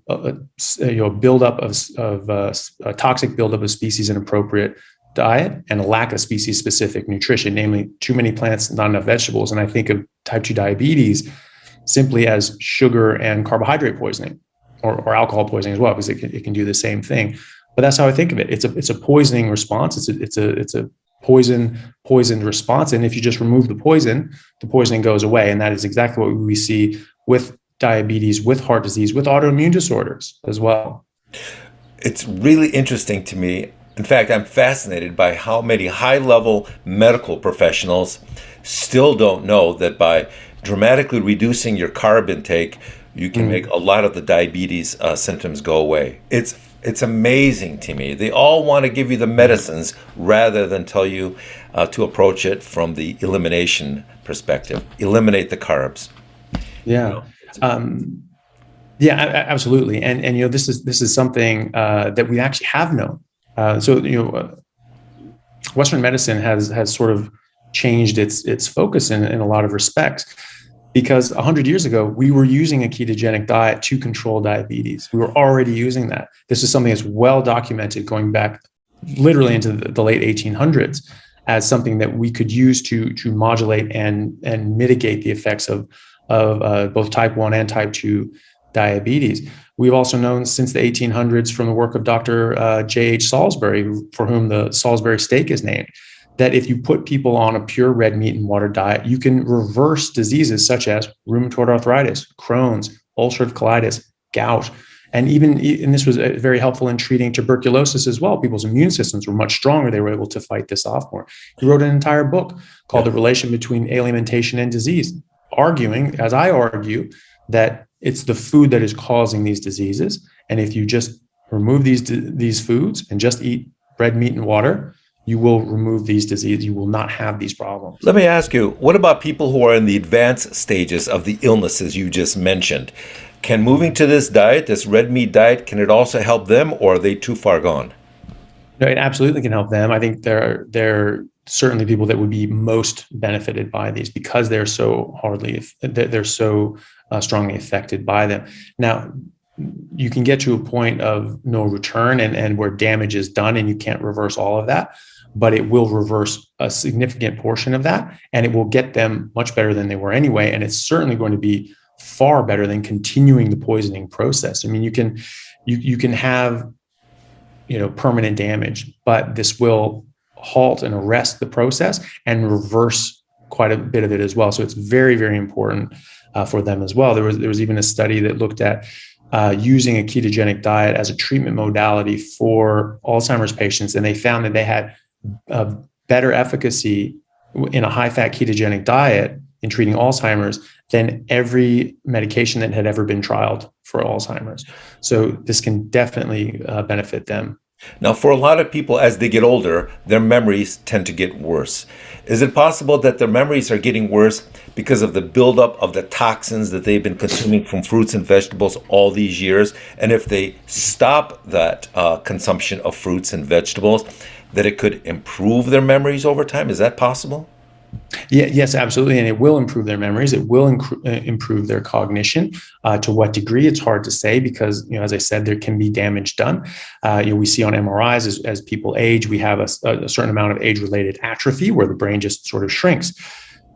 buildup of a toxic buildup of species inappropriate diet and a lack of species-specific nutrition, namely too many plants, not enough vegetables. And I think of type 2 diabetes simply as sugar and carbohydrate poisoning, or alcohol poisoning as well, because it can do the same thing. But that's how I think of it. It's a poisoning response. It's a poisoned response. And if you just remove the poisoning goes away. And that is exactly what we see with diabetes, with heart disease, with autoimmune disorders as well. It's really interesting to me. In fact, I'm fascinated by how many high-level medical professionals still don't know that by dramatically reducing your carb intake, you can make a lot of the diabetes symptoms go away. It's amazing to me. They all want to give you the medicines rather than tell you to approach it from the elimination perspective. Eliminate the carbs. Yeah. Absolutely. And this is something that we actually have known. Western medicine has sort of changed its focus in a lot of respects, because 100 years ago, we were using a ketogenic diet to control diabetes. We were already using that. This is something that's well documented going back literally into the late 1800s as something that we could use to modulate and mitigate the effects of both type 1 and type 2 diabetes. We've also known since the 1800s from the work of Dr. J.H. Salisbury, for whom the Salisbury steak is named, that if you put people on a pure red meat and water diet, you can reverse diseases such as rheumatoid arthritis, Crohn's, ulcerative colitis, gout, and this was very helpful in treating tuberculosis as well. People's immune systems were much stronger. They were able to fight this off more. He wrote an entire book called The Relation Between Alimentation and Disease, arguing, as I argue, that it's the food that is causing these diseases. And if you just remove these foods and just eat red meat and water, you will remove these diseases. You will not have these problems. Let me ask you, what about people who are in the advanced stages of the illnesses you just mentioned? Can moving to this diet, this red meat diet, can it also help them, or are they too far gone? No, it absolutely can help them. I think there are certainly people that would be most benefited by these because they're so strongly affected by them. Now, you can get to a point of no return and where damage is done and you can't reverse all of that, but it will reverse a significant portion of that and it will get them much better than they were anyway. And it's certainly going to be far better than continuing the poisoning process. I mean, you can have, permanent damage, but this will halt and arrest the process and reverse quite a bit of it as well. So it's very, very important for them as well. There was even a study that looked at using a ketogenic diet as a treatment modality for Alzheimer's patients, and they found that they had better efficacy in a high-fat ketogenic diet in treating Alzheimer's than every medication that had ever been trialed for Alzheimer's. So this can definitely benefit them. Now, for a lot of people, as they get older, their memories tend to get worse. Is it possible that their memories are getting worse because of the buildup of the toxins that they've been consuming from fruits and vegetables all these years? And if they stop that consumption of fruits and vegetables, that it could improve their memories over time? Is that possible? Yeah, yes, absolutely. And it will improve their memories. It will improve their cognition. To what degree, it's hard to say because, as I said, there can be damage done. We see on MRIs as people age, we have a certain amount of age-related atrophy where the brain just sort of shrinks.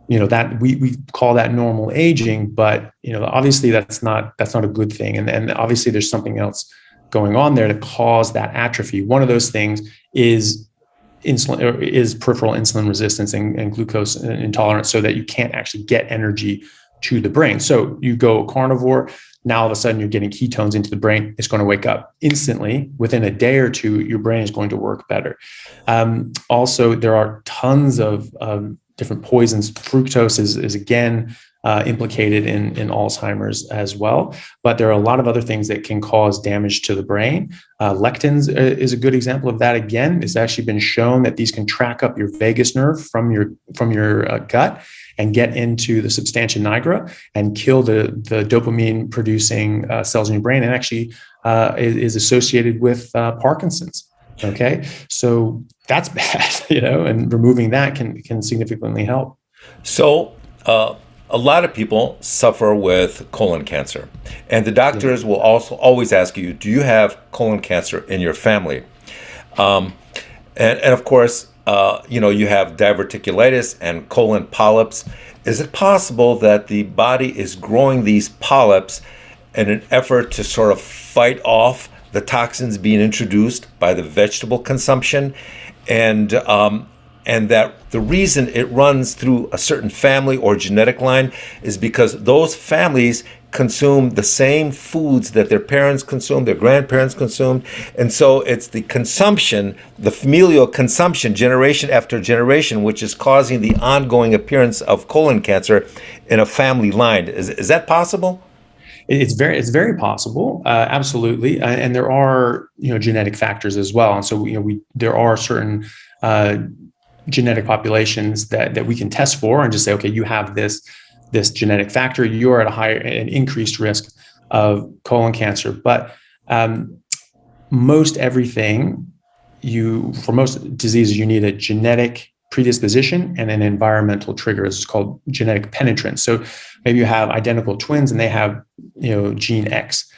That we call that normal aging, but obviously that's not a good thing. And obviously there's something else going on there to cause that atrophy. One of those things is peripheral insulin resistance and glucose intolerance, so that you can't actually get energy to the brain. So you go carnivore, now all of a sudden you're getting ketones into the brain. It's going to wake up instantly. Within a day or two, your brain is going to work better. Also, there are tons of different poisons. Fructose is again implicated in Alzheimer's as well. But there are a lot of other things that can cause damage to the brain. Lectins is a good example of that. Again, it's actually been shown that these can track up your vagus nerve from your gut and get into the substantia nigra and kill the dopamine producing cells in your brain, and actually is associated with Parkinson's. Okay, so that's bad, and removing that can significantly help. So, a lot of people suffer with colon cancer, and the doctors will also always ask you, do you have colon cancer in your family? And of course, you have diverticulitis and colon polyps. Is it possible that the body is growing these polyps in an effort to sort of fight off the toxins being introduced by the vegetable consumption, and that the reason it runs through a certain family or genetic line is because those families consume the same foods that their parents consumed, their grandparents consumed, and so it's the consumption, the familial consumption, generation after generation, which is causing the ongoing appearance of colon cancer in a family line. Is that possible? It's very possible, absolutely, and there are genetic factors as well, and so there are certain genetic populations that we can test for and just say, okay, you have this genetic factor, you're at an increased risk of colon cancer. But most diseases, you need a genetic predisposition and an environmental trigger. It's called genetic penetrance. So maybe you have identical twins and they have gene X,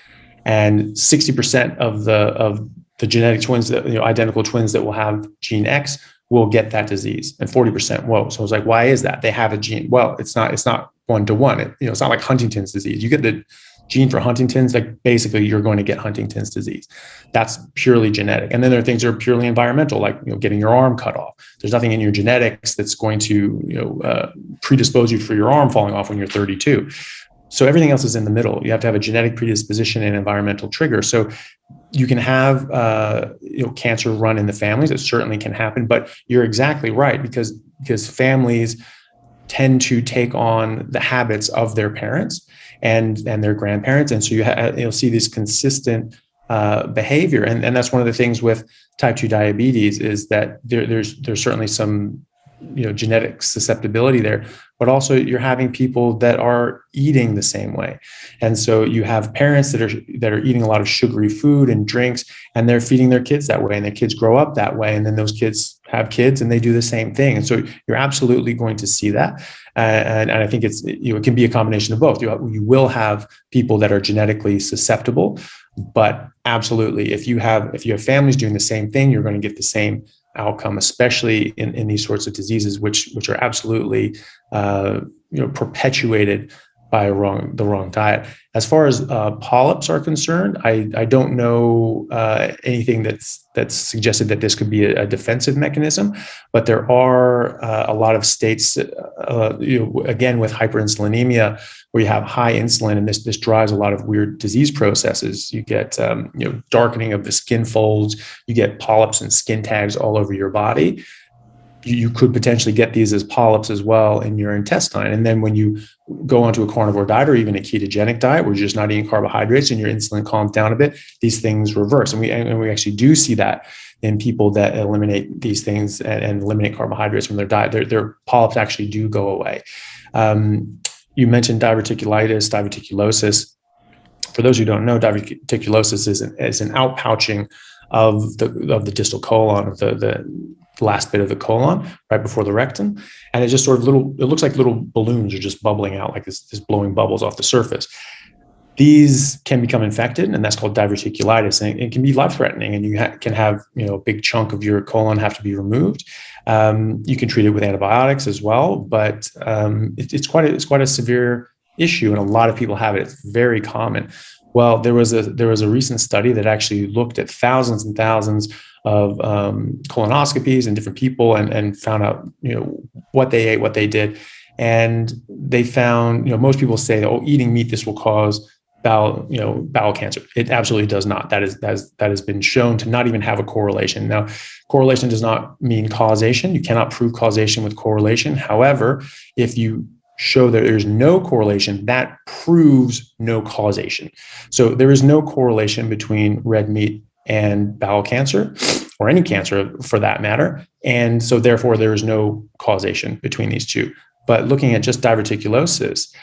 and 60% of the genetic twins, identical twins that will have gene X will get that disease, and 40% won't. So it's like, why is that? They have a gene. Well, it's not one-to-one. It's not like Huntington's disease. You get the gene for Huntington's, like basically you're going to get Huntington's disease. That's purely genetic. And then there are things that are purely environmental, like getting your arm cut off. There's nothing in your genetics that's going to predispose you for your arm falling off when you're 32. So everything else is in the middle. You have to have a genetic predisposition and environmental trigger. So you can have cancer run in the families. It certainly can happen, but you're exactly right, because families tend to take on the habits of their parents and their grandparents, and so you'll see this consistent behavior. And that's one of the things with type 2 diabetes, is that there's certainly some genetic susceptibility there, but also you're having people that are eating the same way. And so you have parents that are eating a lot of sugary food and drinks, and they're feeding their kids that way, and their kids grow up that way. And then those kids have kids and they do the same thing. And so you're absolutely going to see that. And I think it can be a combination of both. You will have people that are genetically susceptible, but absolutely, if you have families doing the same thing, you're going to get the same outcome, especially in these sorts of diseases, which are absolutely perpetuated by the wrong diet. As far as polyps are concerned, I don't know anything that's suggested that this could be a defensive mechanism, but there are a lot of states, again with hyperinsulinemia, where you have high insulin, and this drives a lot of weird disease processes. You get darkening of the skin folds, you get polyps and skin tags all over your body. you could potentially get these as polyps as well in your intestine. And then when you go onto a carnivore diet or even a ketogenic diet where you're just not eating carbohydrates and your insulin calms down a bit, these things reverse. And we actually do see that in people that eliminate these things and eliminate carbohydrates from their diet. Their polyps actually do go away. You mentioned diverticulitis, diverticulosis. For those who don't know, diverticulosis is an outpouching of the distal colon, of the last bit of the colon, right before the rectum, and it's just sort of it looks like little balloons are just bubbling out, like this blowing bubbles off the surface. These can become infected, and that's called diverticulitis, and it can be life-threatening, and you can have a big chunk of your colon have to be removed. You can treat it with antibiotics as well, but it's quite a severe issue, and a lot of people have it. It's very common. Well, there was a recent study that actually looked at thousands and thousands of colonoscopies and different people and found out what they ate, what they did, and they found most people say that eating meat, this will cause bowel cancer. It absolutely does not. That has been shown to not even have a correlation. Now, correlation does not mean causation. You cannot prove causation with correlation. However, if you show that there's no correlation, that proves no causation. So there is no correlation between red meat and bowel cancer, or any cancer for that matter. And so therefore there is no causation between these two. But looking at just diverticulosis,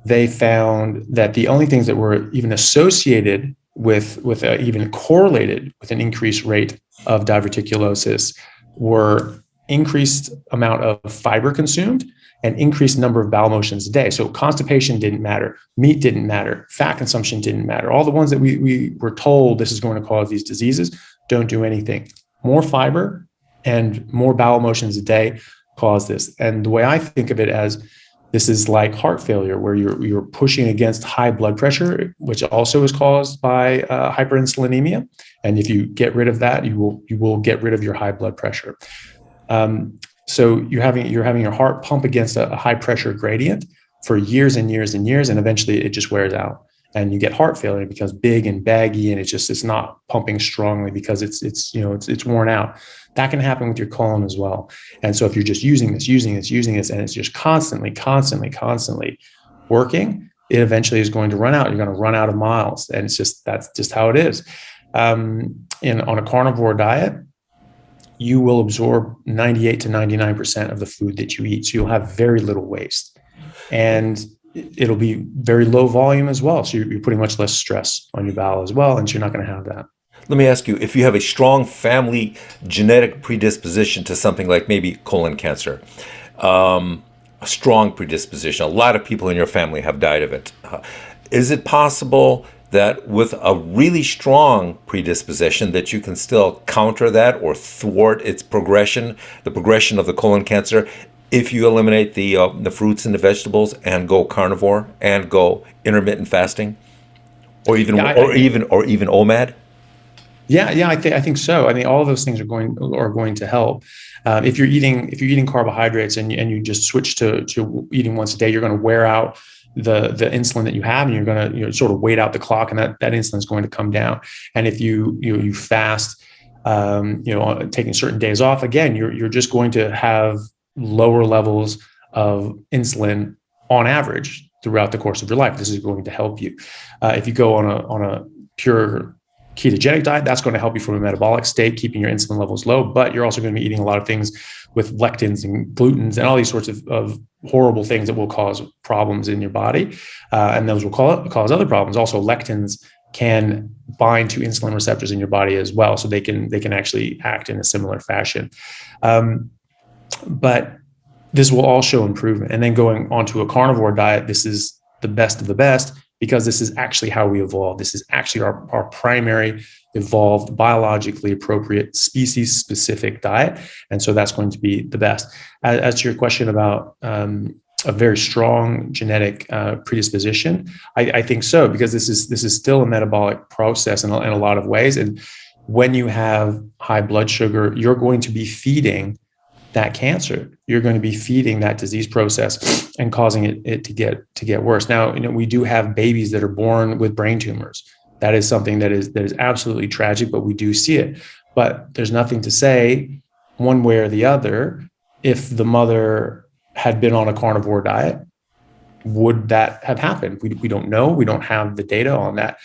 they found that the only things that were even associated with even correlated with an increased rate of diverticulosis were increased amount of fiber consumed and increased number of bowel motions a day. So constipation didn't matter, meat didn't matter, fat consumption didn't matter. All the ones that we were told this is going to cause these diseases don't do anything. More fiber and more bowel motions a day cause this. And the way I think of it as this is like heart failure, where you're pushing against high blood pressure, which also is caused by hyperinsulinemia. And if you get rid of that, you will get rid of your high blood pressure. So you're having your heart pump against a high pressure gradient for years and years and years, and eventually it just wears out, and you get heart failure. It becomes big and baggy, and it's not pumping strongly because it's worn out. That can happen with your colon as well. And so if you're just using this, and it's just constantly working, it eventually is going to run out. You're going to run out of miles, and that's just how it is. On a carnivore diet, you will absorb 98 to 99% of the food that you eat. So you'll have very little waste, and it'll be very low volume as well. So you're putting much less stress on your bowel as well, and so you're not going to have that. Let me ask you, if you have a strong family genetic predisposition to something like maybe colon cancer, a strong predisposition, a lot of people in your family have died of it. Is it possible that with a really strong predisposition that you can still counter that or thwart its progression, the progression of the colon cancer, if you eliminate the fruits and the vegetables and go carnivore and go intermittent fasting, or even OMAD? Yeah, I think so. I mean, all of those things are going to help. If you're eating carbohydrates and you just switch to eating once a day, you're going to wear out the insulin that you have, and you're going to sort of wait out the clock, and that insulin is going to come down. And if you fast, taking certain days off, again, you're just going to have lower levels of insulin on average throughout the course of your life. This is going to help you. If you go on a pure ketogenic diet, that's going to help you from a metabolic state, keeping your insulin levels low, but you're also going to be eating a lot of things with lectins and glutens and all these sorts of horrible things that will cause problems in your body. And those will cause other problems. Also, lectins can bind to insulin receptors in your body as well. So they can actually act in a similar fashion. But this will all show improvement. And then going onto a carnivore diet, this is the best of the best, because this is actually how we evolved. This is actually our primary evolved, biologically appropriate, species-specific diet. And so that's going to be the best. As to your question about a very strong genetic predisposition, I think so, because this is still a metabolic process in a lot of ways. And when you have high blood sugar, you're going to be feeding that cancer. You're going to be feeding that disease process and causing it to get worse. Now, we do have babies that are born with brain tumors. That is something that is absolutely tragic, but we do see it. But there's nothing to say one way or the other if the mother had been on a carnivore diet, would that have happened? We don't know. We don't have the data on that,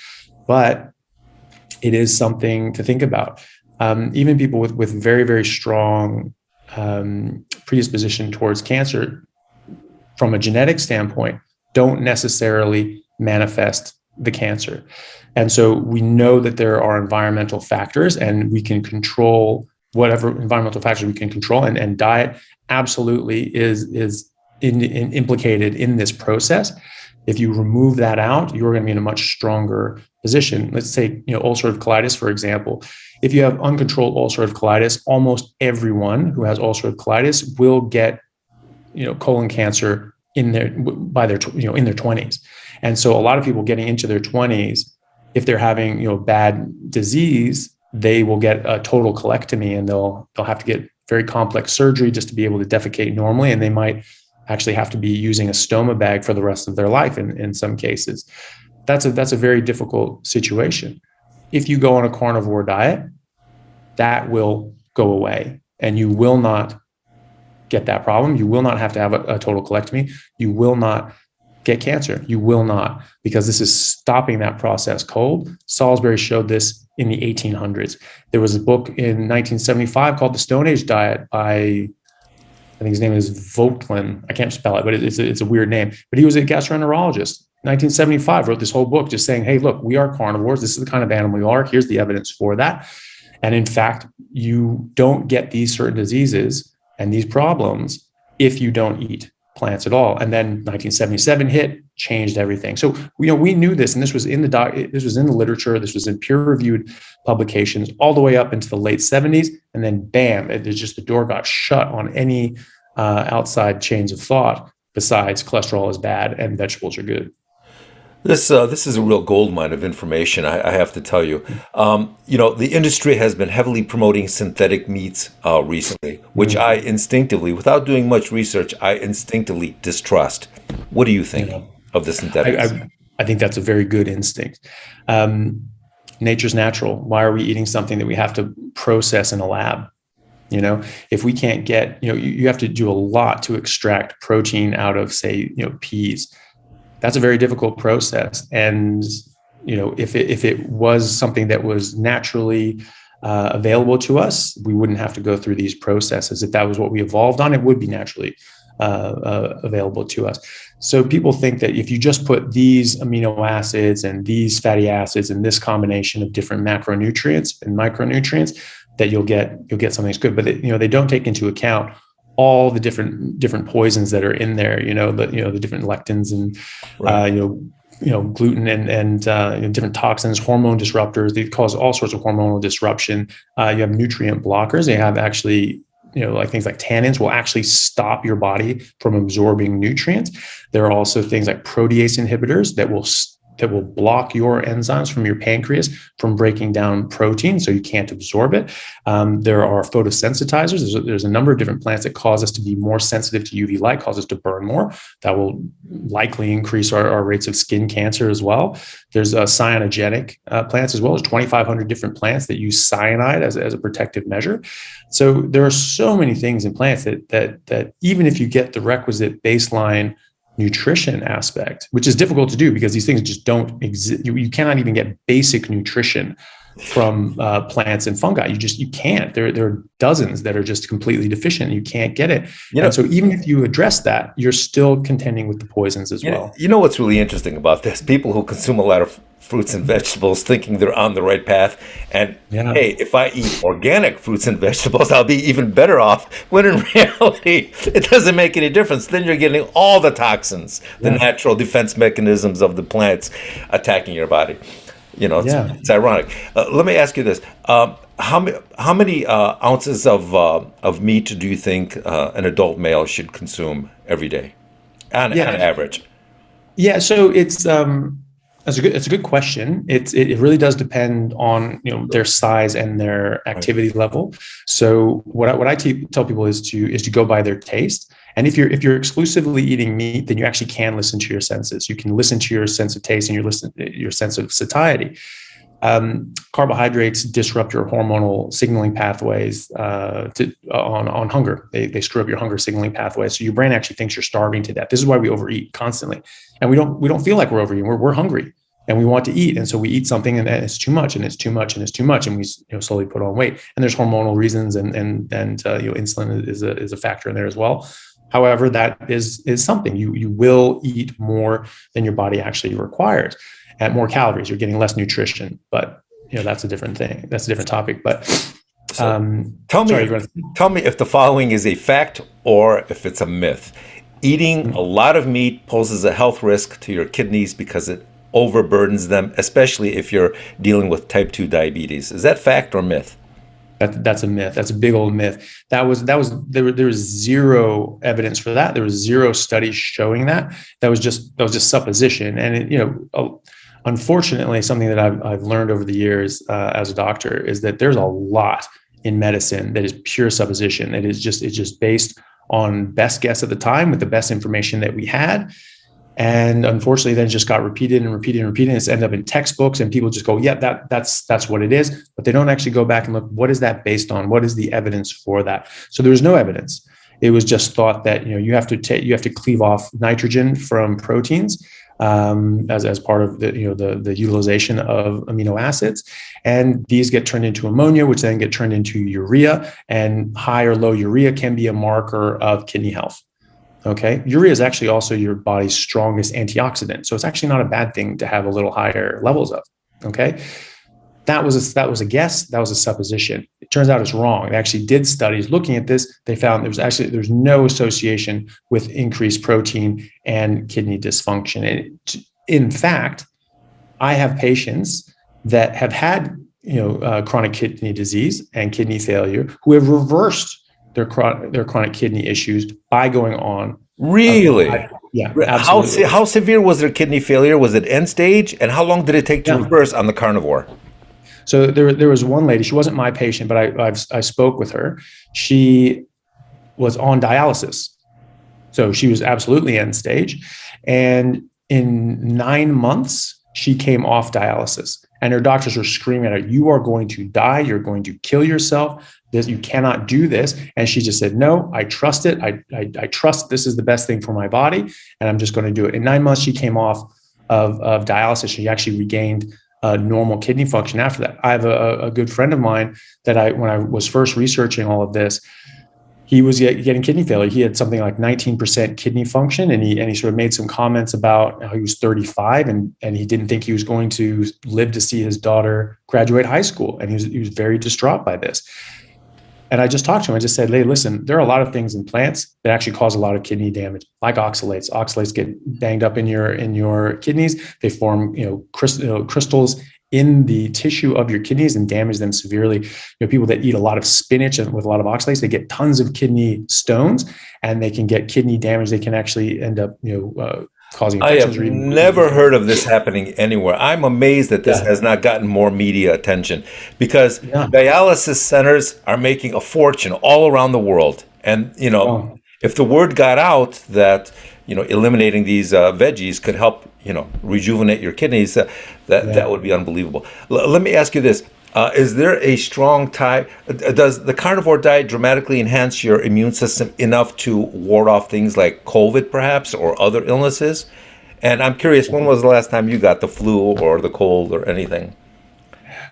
but it is something to think about. Even people with very, very strong predisposition towards cancer from a genetic standpoint don't necessarily manifest the cancer. And so we know that there are environmental factors, and we can control whatever environmental factors we can control, and diet absolutely is implicated in this process. If you remove that out, you're going to be in a much stronger position. Let's take, ulcerative colitis, for example. If you have uncontrolled ulcerative colitis, almost everyone who has ulcerative colitis will get, colon cancer in their 20s. And so a lot of people getting into their 20s, if they're having, bad disease, they will get a total colectomy, and they'll have to get very complex surgery just to be able to defecate normally. And they might actually have to be using a stoma bag for the rest of their life in some cases. That's a very difficult situation. If you go on a carnivore diet, that will go away, and you will not get that problem. You will not have to have a total colectomy. You will not get cancer. You will not, because this is stopping that process cold. Salisbury showed this in the 1800s. There was a book in 1975 called The Stone Age Diet by, I think his name is Vogtlin. I can't spell it, but it's a weird name. But he was a gastroenterologist. 1975 wrote this whole book just saying, hey, look, we are carnivores. This is the kind of animal we are. Here's the evidence for that. And in fact, you don't get these certain diseases and these problems if you don't eat plants at all. And then 1977 hit, changed everything. So we knew this, and this was in the literature, this was in peer-reviewed publications all the way up into the late 70s, and then bam, the door got shut on any outside chains of thought besides cholesterol is bad and vegetables are good. This is a real goldmine of information, I have to tell you. The industry has been heavily promoting synthetic meats recently, which I instinctively, without doing much research, I instinctively distrust. What do you think of the synthetics? I think that's a very good instinct. Nature's natural. Why are we eating something that we have to process in a lab? If we can't get, you have to do a lot to extract protein out of, say, peas. That's a very difficult process. And, if it was something that was naturally available to us, we wouldn't have to go through these processes. If that was what we evolved on, it would be naturally available to us. So people think that if you just put these amino acids and these fatty acids and this combination of different macronutrients and micronutrients, that you'll get something that's good. But they don't take into account all the different poisons that are in there, the different lectins and, right. Gluten and different toxins, hormone disruptors. They cause all sorts of hormonal disruption. You have nutrient blockers. They have actually, like things like tannins will actually stop your body from absorbing nutrients. There are also things like protease inhibitors that will block your enzymes from your pancreas from breaking down protein, so you can't absorb it. There are photosensitizers. There's a number of different plants that cause us to be more sensitive to UV light, cause us to burn more. That will likely increase our rates of skin cancer as well. There's cyanogenic plants as well. There's 2,500 different plants that use cyanide as a protective measure. So there are so many things in plants that even if you get the requisite baseline nutrition aspect, which is difficult to do because these things just don't exist. You cannot even get basic nutrition from plants and fungi. You can't. There are dozens that are just completely deficient. You can't get it. And so even if you address that, you're still contending with the poisons as well. What's really interesting about this? People who consume a lot of fruits and vegetables thinking they're on the right path. And hey, if I eat organic fruits and vegetables, I'll be even better off. When in reality, it doesn't make any difference. Then you're getting all the toxins, the natural defense mechanisms of the plants attacking your body. It's ironic. Let me ask you this. How many ounces of meat do you think an adult male should consume every day on average? Yeah, so it's a good question. It really does depend on their size and their activity level. So what I tell people is to go by their taste. And if you're exclusively eating meat, then you actually can listen to your senses. You can listen to your sense of taste and your sense of satiety. Carbohydrates disrupt your hormonal signaling pathways on hunger. They screw up your hunger signaling pathways. So your brain actually thinks you're starving to death. This is why we overeat constantly, and we don't feel like we're overeating. We're hungry and we want to eat, and so we eat something, and it's too much, and it's too much, and it's too much, and we slowly put on weight. And there's hormonal reasons, and insulin is a factor in there as well. However, that is something you will eat more than your body actually requires. At more calories, you're getting less nutrition, but that's a different thing. That's a different topic. But tell me if the following is a fact or if it's a myth. Eating a lot of meat poses a health risk to your kidneys because it overburdens them, especially if you're dealing with type 2 diabetes. Is that fact or myth? That's a myth. That's a big old myth. There was zero evidence for that. There was zero studies showing that. That was just supposition. And unfortunately, something that I've learned over the years as a doctor is that there's a lot in medicine that is pure supposition. It's just based on best guess at the time with the best information that we had. And unfortunately, then it just got repeated and repeated and repeated. It's ended up in textbooks, and people just go, "Yeah, that's what it is." But they don't actually go back and look, what is that based on? What is the evidence for that? So there was no evidence. It was just thought that you have to cleave off nitrogen from proteins as part of the utilization of amino acids, and these get turned into ammonia, which then get turned into urea. And high or low urea can be a marker of kidney health. Okay, urea is actually also your body's strongest antioxidant, so it's actually not a bad thing to have a little higher levels of. Okay, that was a guess. That was a supposition. It turns out it's wrong. They actually did studies looking at this. They found there's no association with increased protein and kidney dysfunction. And in fact, I have patients that have had chronic kidney disease and kidney failure who have reversed their chronic kidney issues by going on. Really? Yeah, absolutely. How severe was their kidney failure? Was it end stage? And how long did it take to reverse on the Carnivore? So there was one lady, she wasn't my patient, but I spoke with her. She was on dialysis. So she was absolutely end stage. And in 9 months, she came off dialysis. And her doctors were screaming at her, "You are going to die. You're going to kill yourself. You cannot do this." And she just said, "No, I trust it. I trust this is the best thing for my body, and I'm just going to do it." In 9 months, she came off of dialysis. She actually regained normal kidney function after that. I have a good friend of mine that when I was first researching all of this, he was getting kidney failure. He had something like 19% kidney function, and he sort of made some comments about how he was 35 and he didn't think he was going to live to see his daughter graduate high school, and he was very distraught by this. And I just talked to him. I just said, "Hey, listen, there are a lot of things in plants that actually cause a lot of kidney damage, like oxalates. Oxalates get banged up in your kidneys. They form crystals in the tissue of your kidneys and damage them severely. People that eat a lot of spinach and with a lot of oxalates, they get tons of kidney stones, and they can get kidney damage. They can actually end up causing infections. I have never heard of this happening anywhere. I'm amazed that this has not gotten more media attention, because dialysis centers are making a fortune all around the world. And, if the word got out that, eliminating these veggies could help, rejuvenate your kidneys, that would be unbelievable. Let me ask you this. Is there a strong tie? Does the carnivore diet dramatically enhance your immune system enough to ward off things like COVID, perhaps, or other illnesses? And I'm curious, when was the last time you got the flu or the cold or anything?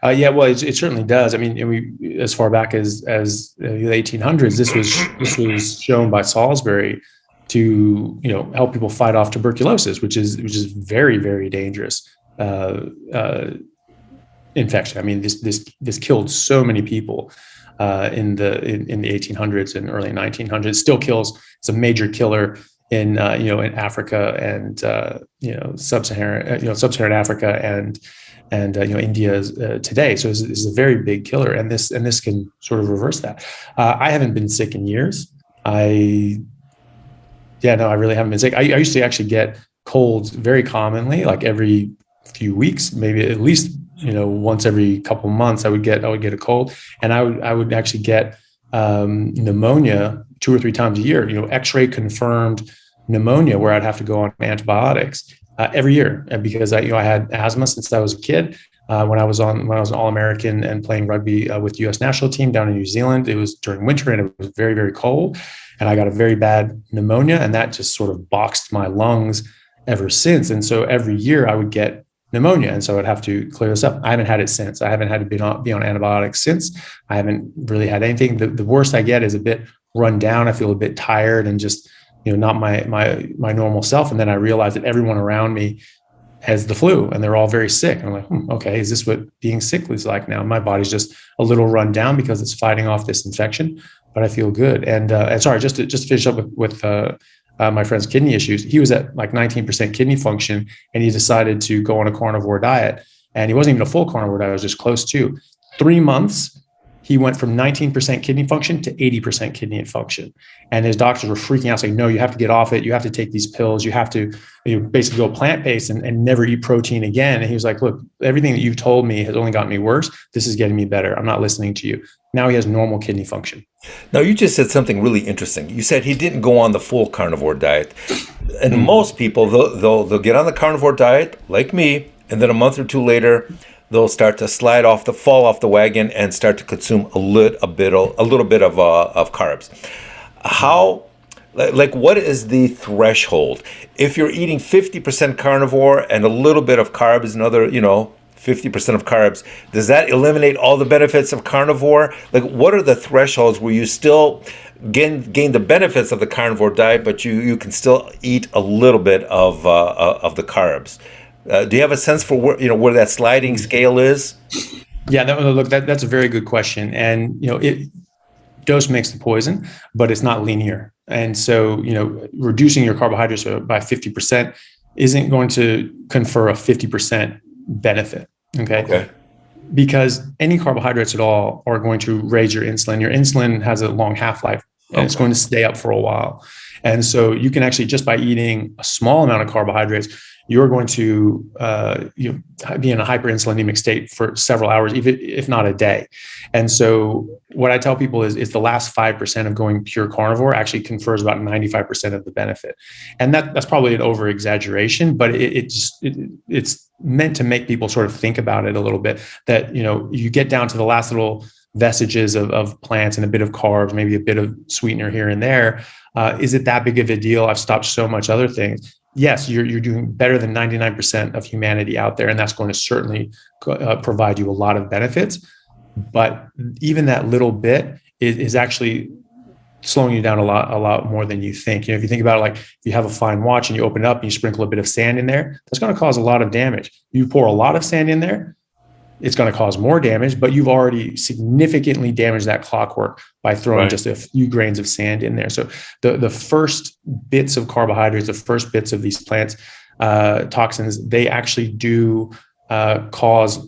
Well, it certainly does. I mean, as far back as the 1800s, this was shown by Salisbury to help people fight off tuberculosis, which is very, very dangerous infection. I mean, this killed so many people in the 1800s and early 1900s. Still kills. It's a major killer in Africa and sub-Saharan Africa and India today. So this is a very big killer, and this can sort of reverse that. I haven't been sick in years. I really haven't been sick. I used to actually get colds very commonly, like every few weeks, maybe at least once every couple months. I would get a cold, and I would actually get pneumonia 2 or 3 times a year. X-ray confirmed pneumonia, where I'd have to go on antibiotics every year, because I had asthma since I was a kid. when I was an All-American and playing rugby with the U.S. national team down in New Zealand. It was during winter and it was very, very cold. And I got a very bad pneumonia, and that just sort of boxed my lungs ever since. And so every year I would get pneumonia. And so I'd have to clear this up. I haven't had it since. I haven't had to be on antibiotics since. I haven't really had anything. The worst I get is a bit run down. I feel a bit tired and just, not my normal self. And then I realized that everyone around me has the flu and they're all very sick. And I'm like, okay, is this what being sick is like now? My body's just a little run down because it's fighting off this infection, but I feel good. And sorry, just to finish up with my friend's kidney issues. He was at like 19% kidney function, and he decided to go on a carnivore diet. And he wasn't even a full carnivore diet; it was just close to 3 months. He went from 19% kidney function to 80% kidney function. And his doctors were freaking out, saying, no, you have to get off it. You have to take these pills. You have to basically go plant-based and never eat protein again. And he was like, look, everything that you've told me has only gotten me worse. This is getting me better. I'm not listening to you. Now he has normal kidney function. Now, you just said something really interesting. You said he didn't go on the full carnivore diet. And most people, they'll get on the carnivore diet, like me, and then a month or two later, they'll start to fall off the wagon and start to consume a little bit of carbs. How, like, what is the threshold? If you're eating 50% carnivore and a little bit of carbs, another, 50% of carbs, does that eliminate all the benefits of carnivore? Like, what are the thresholds where you still gain the benefits of the carnivore diet, but you can still eat a little bit of the carbs? Do you have a sense for where that sliding scale is? Yeah, that's a very good question. And, dose makes the poison, but it's not linear. And so, reducing your carbohydrates by 50% isn't going to confer a 50% benefit. Okay. Because any carbohydrates at all are going to raise your insulin. Your insulin has a long half-life and it's going to stay up for a while. And so you can actually, just by eating a small amount of carbohydrates, you're going to be in a hyperinsulinemic state for several hours, even if not a day. And so what I tell people is the last 5% of going pure carnivore actually confers about 95% of the benefit. And that's probably an over exaggeration, but it's meant to make people sort of think about it a little bit, that, you get down to the last little vestiges of plants and a bit of carbs, maybe a bit of sweetener here and there. Is it that big of a deal? I've stopped so much other things. Yes, you're doing better than 99% of humanity out there, and that's going to certainly provide you a lot of benefits. But even that little bit is actually slowing you down a lot more than you think. If you think about it, like if you have a fine watch and you open it up and you sprinkle a bit of sand in there, that's going to cause a lot of damage. You pour a lot of sand in there, it's going to cause more damage, but you've already significantly damaged that clockwork by throwing just a few grains of sand in there. So the first bits of carbohydrates, the first bits of these plants, toxins, they actually do cause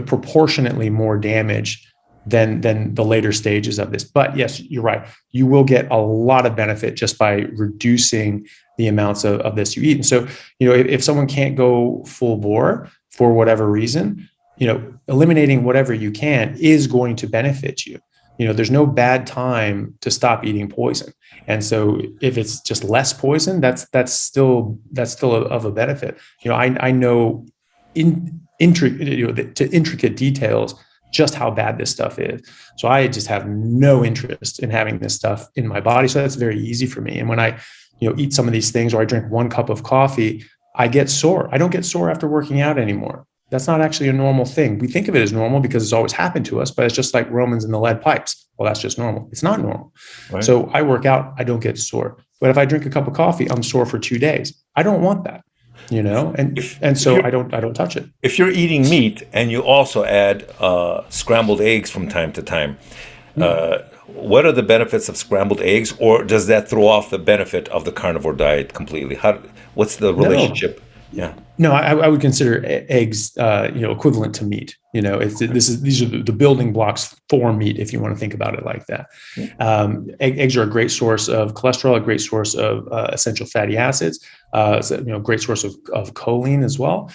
proportionately more damage than the later stages of this. But yes, you're right. You will get a lot of benefit just by reducing the amounts of this you eat. And so, if someone can't go full bore for whatever reason, eliminating whatever you can is going to benefit you. There's no bad time to stop eating poison. And so if it's just less poison, that's still of a benefit. I know intricate details just how bad this stuff is. So I just have no interest in having this stuff in my body. So that's very easy for me. And when I, eat some of these things, or I drink 1 cup of coffee, I get sore. I don't get sore after working out anymore. That's not actually a normal thing. We think of it as normal because it's always happened to us, but it's just like Romans and the lead pipes. Well, that's just normal. It's not normal. Right. So I work out, I don't get sore. But if I drink a cup of coffee, I'm sore for 2 days. I don't want that, and so I don't touch it. If you're eating meat and you also add scrambled eggs from time to time, what are the benefits of scrambled eggs, or does that throw off the benefit of the carnivore diet completely? What's the relationship? No, I would consider eggs, equivalent to meat. These are the building blocks for meat, if you want to think about it like that. Eggs are a great source of cholesterol, a great source of essential fatty acids, great source of choline as well.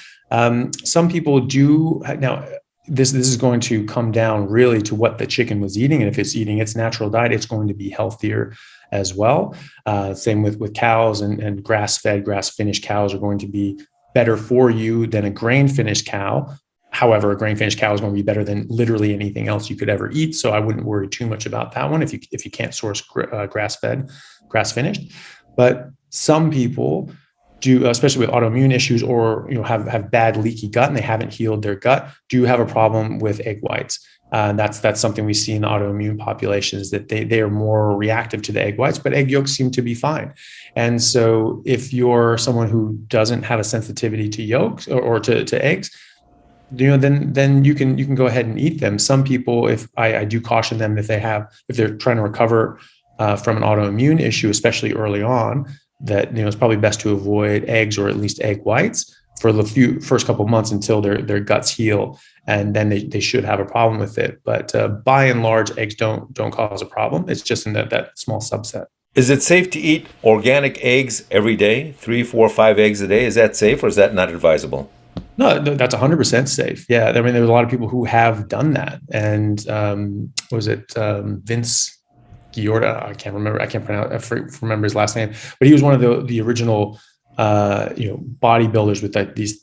Some people do now. This is going to come down really to what the chicken was eating, and if it's eating its natural diet, it's going to be healthier as well. Same with cows, and grass-fed, grass-finished cows are going to be better for you than a grain-finished cow. However, a grain-finished cow is going to be better than literally anything else you could ever eat. So I wouldn't worry too much about that one if you can't source grass-fed, grass-finished. But some people do, especially with autoimmune issues, or have bad leaky gut and they haven't healed their gut, do have a problem with egg whites. That's something we see in the autoimmune populations, that they are more reactive to the egg whites, but egg yolks seem to be fine. And so if you're someone who doesn't have a sensitivity to yolks or to eggs, then you can go ahead and eat them. Some people, if I do caution them, if they're trying to recover from an autoimmune issue, especially early on, that it's probably best to avoid eggs, or at least egg whites, for the first couple of months until their guts heal, and then they should have a problem with it. But by and large, eggs don't cause a problem. It's just in that small subset. Is it safe to eat organic eggs every day, 3, 4, 5 eggs a day? Is that safe, or is that not advisable? No, that's 100% safe. Yeah, I mean, there's a lot of people who have done that, and Vince Giorda? I can't remember. I can't remember his last name, but he was one of the original bodybuilders with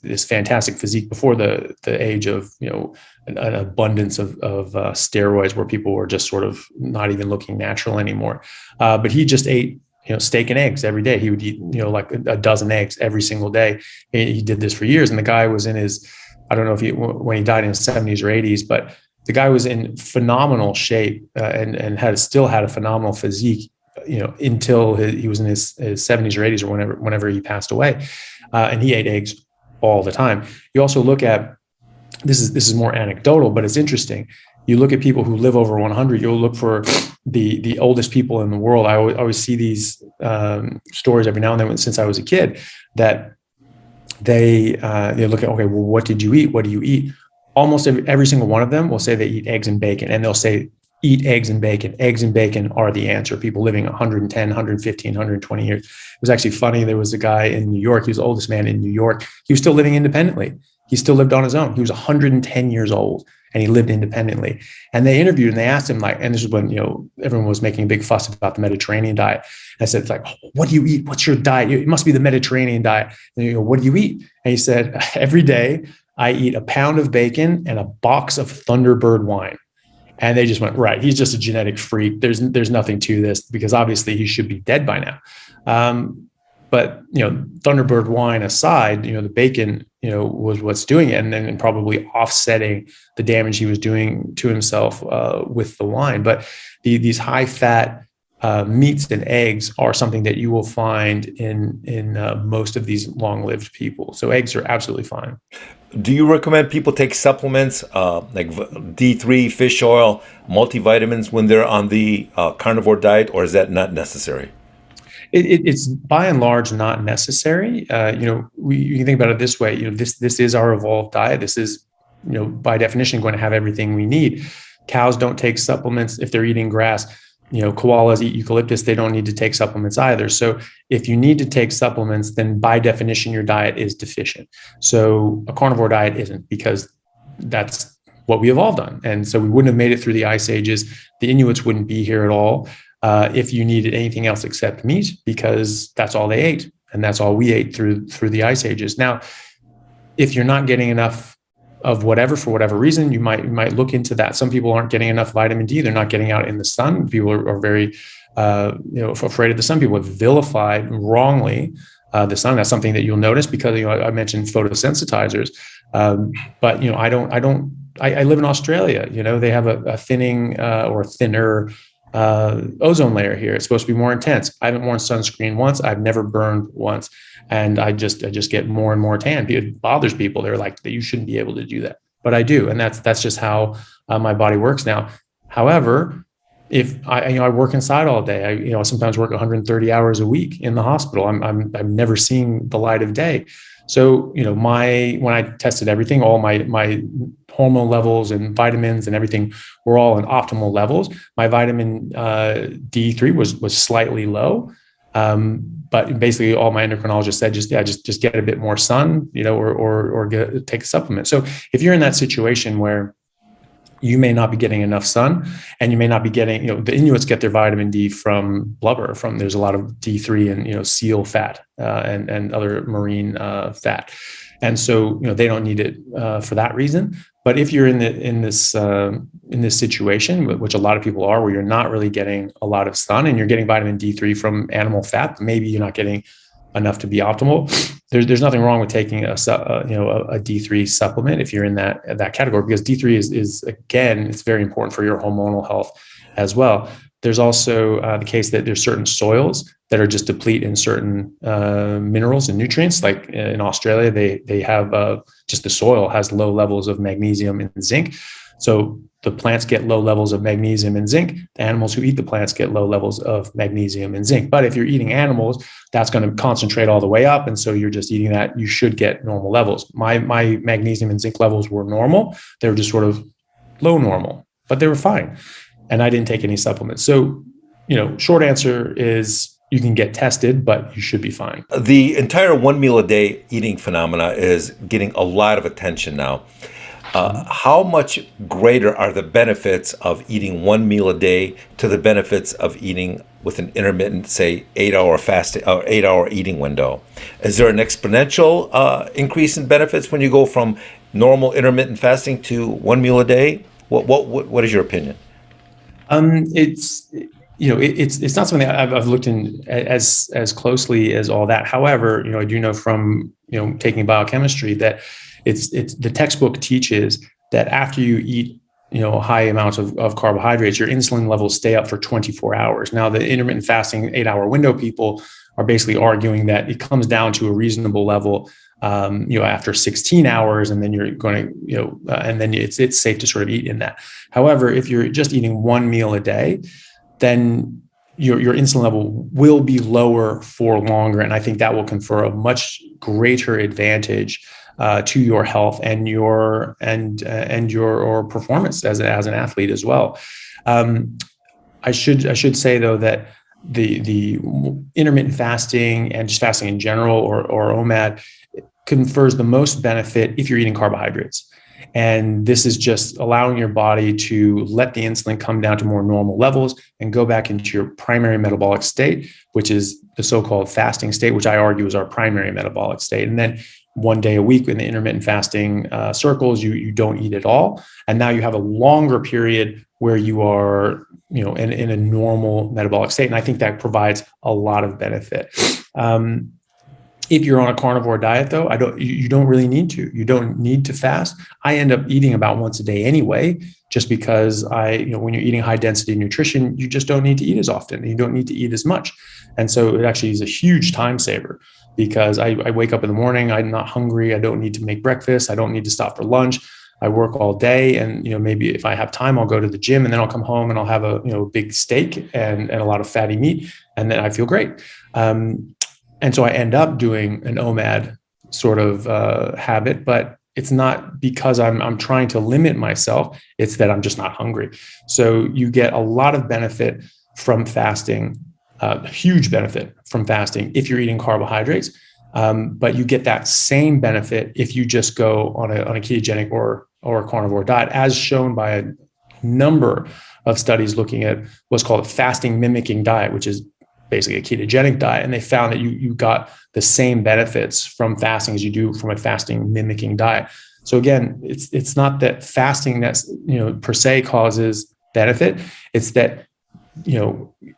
this fantastic physique before the age of an abundance of steroids, where people were just sort of not even looking natural anymore. But he just ate steak and eggs every day. He would eat like a dozen eggs every single day. He did this for years, and the guy was in his, I don't know if when he died in his 70s or 80s, but the guy was in phenomenal shape and still had a phenomenal physique, until he was in his 70s or 80s, or whenever he passed away. And he ate eggs all the time. You also look at, this is more anecdotal, but it's interesting. You look at people who live over 100, you'll look for the oldest people in the world. I always see these stories every now and then since I was a kid, that they look at, okay, well, what did you eat? What do you eat? Almost every single one of them will say they eat eggs and bacon, and they'll say, eat eggs and bacon. Eggs and bacon are the answer. People living 110, 115, 120 years. It was actually funny. There was a guy in New York. He was the oldest man in New York. He was still living independently. He still lived on his own. He was 110 years old, and he lived independently. And they interviewed and they asked him, and this is when, everyone was making a big fuss about the Mediterranean diet. And I said, what do you eat? What's your diet? It must be the Mediterranean diet. And what do you eat? And he said, every day I eat a pound of bacon and a box of Thunderbird wine. And they just went, right, he's just a genetic freak. There's nothing to this, because obviously he should be dead by now. But Thunderbird wine aside, the bacon, was what's doing it, and then probably offsetting the damage he was doing to himself with the wine. But these high fat meats and eggs are something that you will find in most of these long-lived people. So eggs are absolutely fine. Do you recommend people take supplements like D3, fish oil, multivitamins when they're on the carnivore diet, or is that not necessary? It's by and large not necessary. You can think about it this way. This is our evolved diet. This is, by definition, going to have everything we need. Cows don't take supplements if they're eating grass. Koalas eat eucalyptus. They don't need to take supplements either. So if you need to take supplements, then by definition, your diet is deficient. So a carnivore diet isn't, because that's what we evolved on. And so we wouldn't have made it through the ice ages. The Inuits wouldn't be here at all if you needed anything else except meat, because that's all they ate. And that's all we ate through the ice ages. Now, if you're not getting enough of whatever, for whatever reason, you might look into that. Some people aren't getting enough vitamin D. They're not getting out in the sun. People are very, afraid of the sun. People have vilified wrongly the sun. That's something that you'll notice, because I mentioned photosensitizers. But I live in Australia. They have a thinning or thinner ozone layer here. It's supposed to be more intense. I haven't worn sunscreen once. I've never burned once. And I just get more and more tan. It bothers people. They're like, that you shouldn't be able to do that, but I do, and that's just how my body works now. However, if I work inside all day, I sometimes work 130 hours a week in the hospital. I'm never seeing the light of day. So when I tested everything, all my hormone levels and vitamins and everything were all in optimal levels. My vitamin D3 was slightly low. But basically all my endocrinologist said, just get a bit more sun, or take a supplement. So if you're in that situation where you may not be getting enough sun, and you may not be getting, the Inuits get their vitamin D from blubber, there's a lot of D3 and, seal fat, and other marine fat. And so, they don't need it for that reason. But if you're in this situation, which a lot of people are, where you're not really getting a lot of sun and you're getting vitamin D3 from animal fat, maybe you're not getting enough to be optimal. There's nothing wrong with taking a D3 supplement if you're in that category, because D3 is again, it's very important for your hormonal health as well. There's also the case that there's certain soils that are just deplete in certain minerals and nutrients. Like in Australia, they have just the soil has low levels of magnesium and zinc. So the plants get low levels of magnesium and zinc. The animals who eat the plants get low levels of magnesium and zinc. But if you're eating animals, that's going to concentrate all the way up. And so you're just eating that, you should get normal levels. My magnesium and zinc levels were normal. They were just sort of low normal, but they were fine. And I didn't take any supplements. So, short answer is you can get tested, but you should be fine. The entire 1 meal a day eating phenomena is getting a lot of attention now. How much greater are the benefits of eating 1 meal a day to the benefits of eating with an intermittent, say, 8-hour fasting or 8-hour eating window? Is there an exponential increase in benefits when you go from normal intermittent fasting to 1 meal a day? What is your opinion? It's not something that I've looked in as closely as all that. However, I do know from taking biochemistry that it's the textbook teaches that after you eat high amounts of carbohydrates, your insulin levels stay up for 24 hours. Now, the intermittent fasting 8-hour window people are basically arguing that it comes down to a reasonable level after 16 hours, and then you're going to, and then it's safe to sort of eat in that. However, if you're just eating 1 meal a day, then your insulin level will be lower for longer. And I think that will confer a much greater advantage to your health and your performance as an athlete as well. I should say though that the intermittent fasting and just fasting in general or OMAD confers the most benefit if you're eating carbohydrates. And this is just allowing your body to let the insulin come down to more normal levels and go back into your primary metabolic state, which is the so-called fasting state, which I argue is our primary metabolic state. And then 1 day a week in the intermittent fasting circles, you don't eat at all. And now you have a longer period where you are, in a normal metabolic state. And I think that provides a lot of benefit. If you're on a carnivore diet, though, you don't really need to. You don't need to fast. I end up eating about once a day anyway, just because when you're eating high density nutrition, you just don't need to eat as often. You don't need to eat as much. And so it actually is a huge time saver, because I wake up in the morning, I'm not hungry. I don't need to make breakfast. I don't need to stop for lunch. I work all day, and maybe if I have time, I'll go to the gym, and then I'll come home and I'll have a big steak and a lot of fatty meat, and then I feel great. And so I end up doing an OMAD sort of habit, but it's not because I'm trying to limit myself. It's that I'm just not hungry. So you get a lot of benefit from fasting, huge benefit from fasting if you're eating carbohydrates. But you get that same benefit if you just go on a ketogenic or a carnivore diet, as shown by a number of studies looking at what's called a fasting mimicking diet, which is basically a ketogenic diet. And they found that you got the same benefits from fasting as you do from a fasting mimicking diet. So again, it's not that fasting that's, per se causes benefit. It's that,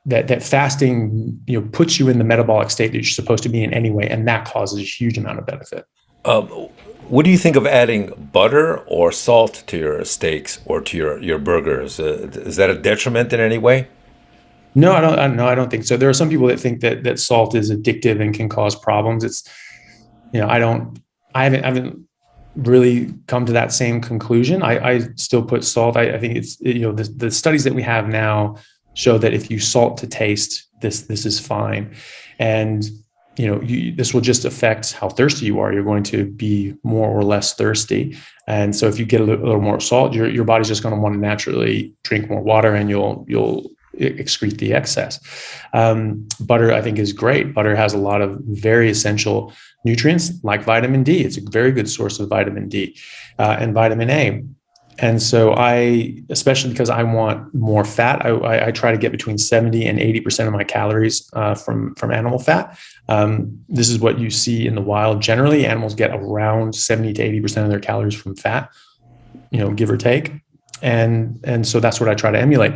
that fasting, puts you in the metabolic state that you're supposed to be in anyway. And that causes a huge amount of benefit. What do you think of adding butter or salt to your steaks or to your burgers? Is that a detriment in any way? No, I don't think so. There are some people that think that salt is addictive and can cause problems. It's, I haven't really come to that same conclusion. I still put salt. I think it's, the studies that we have now show that if you salt to taste, this is fine. And, this will just affect how thirsty you are. You're going to be more or less thirsty. And so if you get a little more salt, your body's just going to want to naturally drink more water, and you'll excrete the excess. Butter, I think, is great. Butter has a lot of very essential nutrients like vitamin D. It's a very good source of vitamin D and vitamin A. And so especially because I want more fat, I try to get between 70 and 80% of my calories from animal fat. This is what you see in the wild. Generally, animals get around 70 to 80% of their calories from fat, give or take. And so that's what I try to emulate.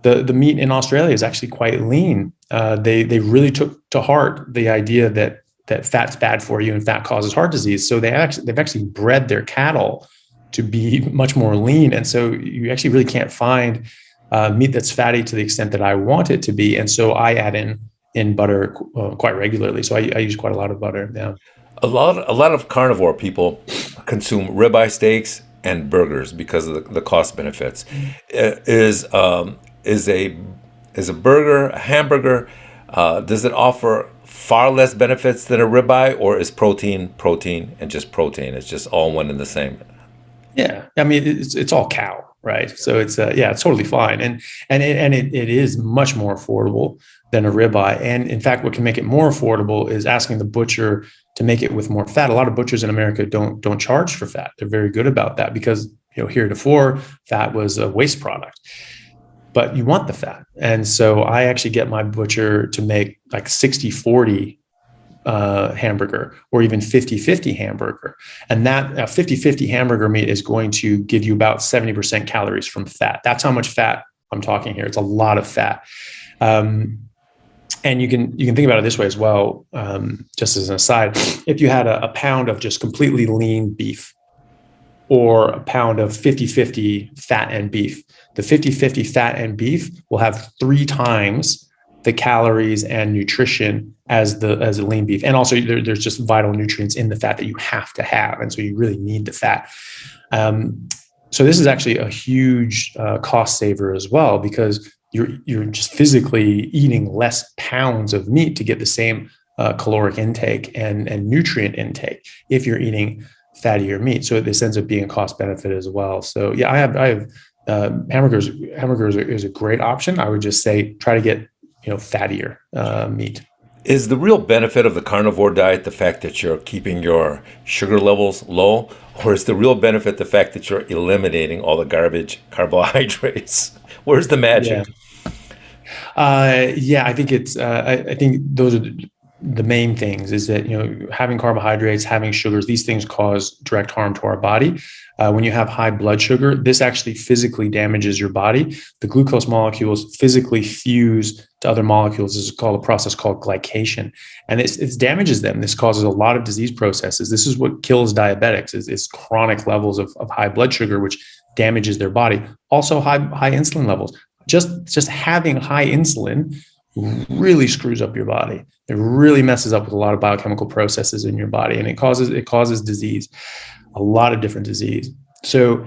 The meat in Australia is actually quite lean. They really took to heart the idea that fat's bad for you and fat causes heart disease. So they've actually bred their cattle to be much more lean. And so you actually really can't find meat that's fatty to the extent that I want it to be. And so I add in butter quite regularly. So I use quite a lot of butter now. A lot of carnivore people consume ribeye steaks and burgers because of the cost benefits. Is a burger, a hamburger, does it offer far less benefits than a ribeye, or is protein, and just protein? It's just all one and the same. Yeah, I mean it's all cow, right? So it's it's totally fine, and it is much more affordable than a ribeye. And in fact, what can make it more affordable is asking the butcher to make it with more fat. A lot of butchers in America don't charge for fat. They're very good about that because heretofore fat was a waste product. But you want the fat, and so I actually get my butcher to make like 60-40 hamburger, or even 50-50 hamburger. And that 50-50 hamburger meat is going to give you about 70% calories from fat. That's how much fat I'm talking here. It's a lot of fat. And you can think about it this way as well, just as an aside. If you had a pound of just completely lean beef, or a pound of 50-50 fat and beef, the 50-50 fat and beef will have 3 times the calories and nutrition as the lean beef. And also there's just vital nutrients in the fat that you have to have. And so you really need the fat. So this is actually a huge cost saver as well, because you're just physically eating less pounds of meat to get the same caloric intake and nutrient intake if you're eating fattier meat. So this ends up being a cost benefit as well. So yeah, I have hamburgers. Hamburgers is a great option. I would just say try to get fattier meat. Is the real benefit of the carnivore diet the fact that you're keeping your sugar levels low, or is the real benefit the fact that you're eliminating all the garbage carbohydrates? Where's the magic? I think it's. I think those are the main things. Is that having carbohydrates, having sugars, these things cause direct harm to our body. When you have high blood sugar, this actually physically damages your body. The glucose molecules physically fuse to other molecules. This is called a process called glycation, and it damages them. This causes a lot of disease processes. This is what kills diabetics: is chronic levels of high blood sugar, which damages their body. Also, high insulin levels. Just having high insulin really screws up your body. It really messes up with a lot of biochemical processes in your body, and it causes disease, a lot of different disease. So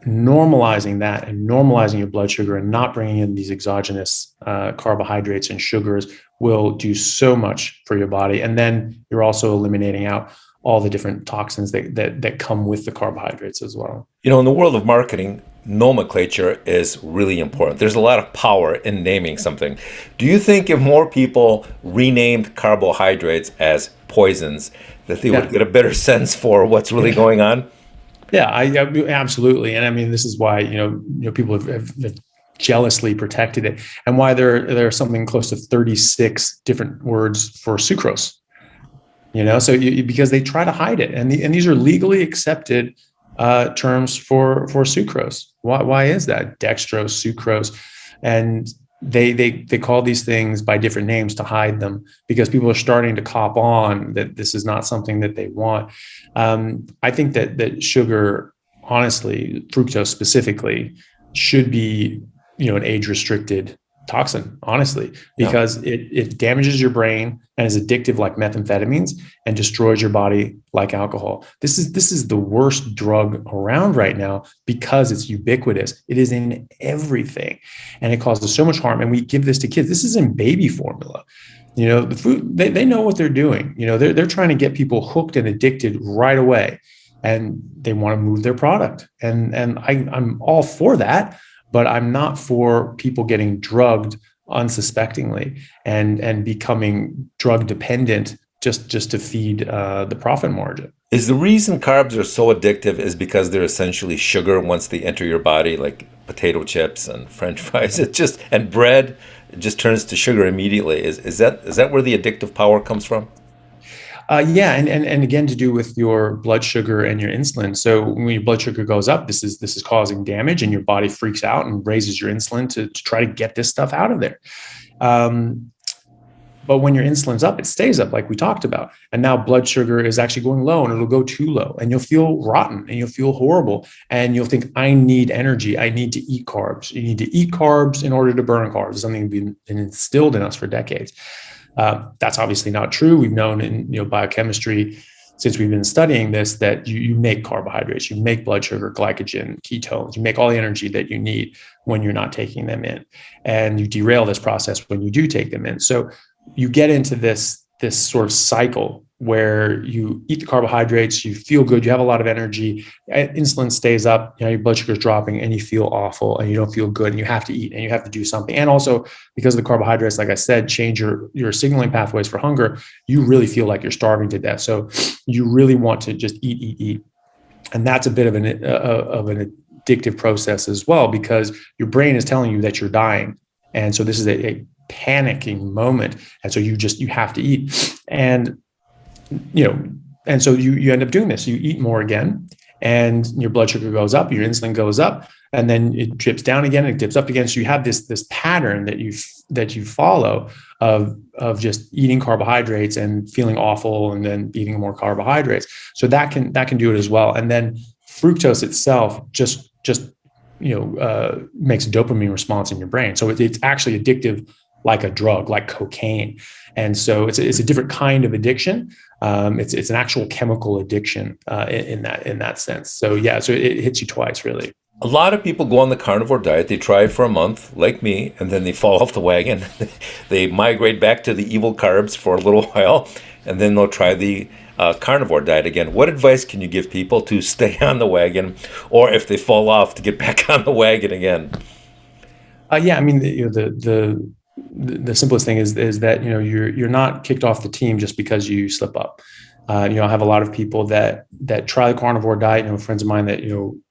normalizing that and normalizing your blood sugar and not bringing in these exogenous carbohydrates and sugars will do so much for your body. And then you're also eliminating out all the different toxins that come with the carbohydrates as well. In the world of marketing, nomenclature is really important. There's a lot of power in naming something. Do you think if more people renamed carbohydrates as poisons, that they would get a better sense for what's really going on? Yeah, I absolutely. And I mean, this is why, people have jealously protected it, and why there are something close to 36 different words for sucrose. So because they try to hide it, and these are legally accepted terms for sucrose. Why is that? Dextrose, sucrose, and they call these things by different names to hide them, because people are starting to cop on that this is not something that they want. I think that sugar, honestly, fructose specifically, should be an age-restricted toxin, honestly, because it damages your brain and is addictive like methamphetamines, and destroys your body like alcohol. This is the worst drug around right now because it's ubiquitous. It is in everything, and it causes so much harm. And we give this to kids. This is in baby formula. The food, they know what they're doing. They're trying to get people hooked and addicted right away, and they want to move their product. And I'm all for that. But I'm not for people getting drugged unsuspectingly and becoming drug dependent just to feed the profit margin. Is the reason carbs are so addictive is because they're essentially sugar once they enter your body, like potato chips and French fries? It just and bread, it just turns to sugar immediately. Is that where the addictive power comes from? Yeah, and again to do with your blood sugar and your insulin. So when your blood sugar goes up, this is causing damage, and your body freaks out and raises your insulin to try to get this stuff out of there. Um, but when your insulin's up, it stays up, like we talked about. And now blood sugar is actually going low, and it'll go too low, and you'll feel rotten, and you'll feel horrible, and you'll think, I need energy. I need to eat carbs. You need to eat carbs in order to burn carbs. It's something that's been instilled in us for decades. That's obviously not true. We've known in biochemistry since we've been studying this that you make carbohydrates, you make blood sugar, glycogen, ketones, you make all the energy that you need when you're not taking them in, and you derail this process when you do take them in. So you get into this sort of cycle where you eat the carbohydrates, you feel good, you have a lot of energy, insulin stays up, your blood sugar is dropping, and you feel awful, and you don't feel good, and you have to eat, and you have to do something. And also, because of the carbohydrates, like I said, change your signaling pathways for hunger, you really feel like you're starving to death. So you really want to just eat. And that's a bit of an addictive process as well, because your brain is telling you that you're dying. And so this is a panicking moment. And so you have to eat. And and so you end up doing this. You eat more again, and your blood sugar goes up, your insulin goes up, and then it dips down again, and it dips up again. So you have this pattern that you follow of just eating carbohydrates and feeling awful, and then eating more carbohydrates. So that can do it as well. And then fructose itself just makes a dopamine response in your brain. So it's actually addictive, like a drug, like cocaine. And so it's a different kind of addiction. It's an actual chemical addiction in that sense. So yeah, so it hits you twice, really. A lot of people go on the carnivore diet. They try it for a month, like me, and then they fall off the wagon. They migrate back to the evil carbs for a little while, and then they'll try the carnivore diet again. What advice can you give people to stay on the wagon, or if they fall off, to get back on the wagon again? Yeah, I mean, the simplest thing is that you're not kicked off the team just because you slip up. I have a lot of people that try the carnivore diet. Friends of mine that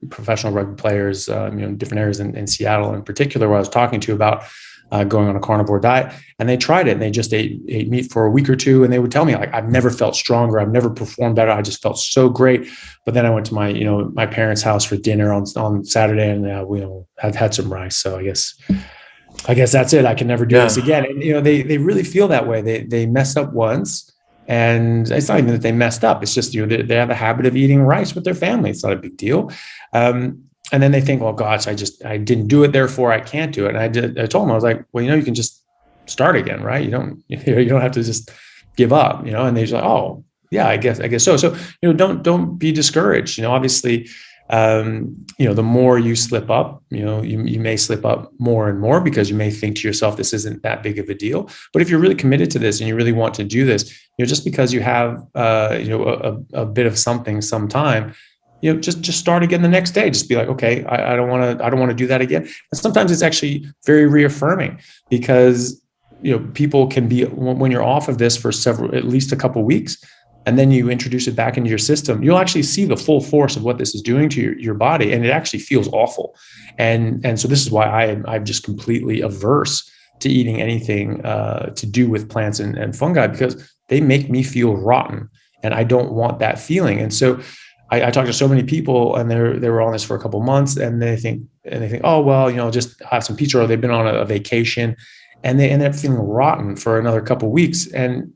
professional rugby players, different areas in Seattle in particular, where I was talking to about going on a carnivore diet, and they tried it, and they just ate meat for a week or two, and they would tell me, like, I've never felt stronger, I've never performed better, I just felt so great. But then I went to my parents' house for dinner on Saturday, and we had some rice, so I guess that's it. I can never do this again. And they really feel that way. They messed up once, and it's not even that they messed up. It's just they have a habit of eating rice with their family. It's not a big deal. And then they think, well, gosh, I didn't do it, therefore I can't do it. And I told them, I was like, well, you can just start again, right? You don't have to just give up, And they're like, oh yeah, I guess so. So don't be discouraged. Obviously. The more you slip up, you may slip up more and more, because you may think to yourself, this isn't that big of a deal. But if you're really committed to this and you really want to do this, just because you have, a bit of something sometime, just start again the next day. Just be like, okay, I don't want to do that again. And sometimes it's actually very reaffirming, because, people can be, when you're off of this for at least a couple of weeks, and then you introduce it back into your system, you'll actually see the full force of what this is doing to your body. And it actually feels awful. And so this is why I'm just completely averse to eating anything to do with plants and fungi, because they make me feel rotten, and I don't want that feeling. And so I talk to so many people, and they were on this for a couple of months, and they think, oh, well, just have some pizza, or they've been on a vacation, and they end up feeling rotten for another couple of weeks. And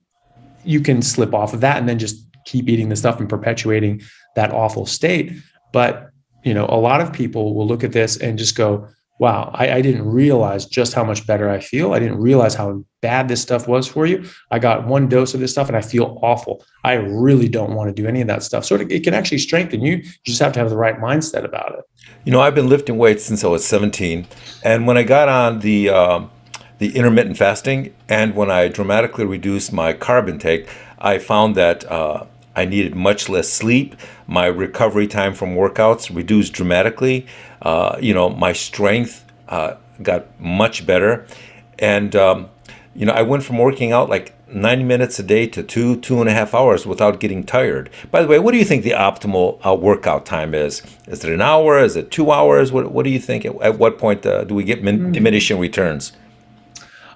you can slip off of that and then just keep eating the stuff and perpetuating that awful state. But, a lot of people will look at this and just go, wow, I didn't realize just how much better I feel. I didn't realize how bad this stuff was for you. I got one dose of this stuff and I feel awful. I really don't want to do any of that stuff. So it can actually strengthen you. You just have to have the right mindset about it. I've been lifting weights since I was 17. And when I got on the intermittent fasting, and when I dramatically reduced my carb intake, I found that I needed much less sleep. My recovery time from workouts reduced dramatically. My strength got much better. And, I went from working out like 90 minutes a day to 2.5 hours without getting tired. By the way, what do you think the optimal workout time is? Is it an hour? Is it 2 hours? What do you think? At what point do we get diminishing returns?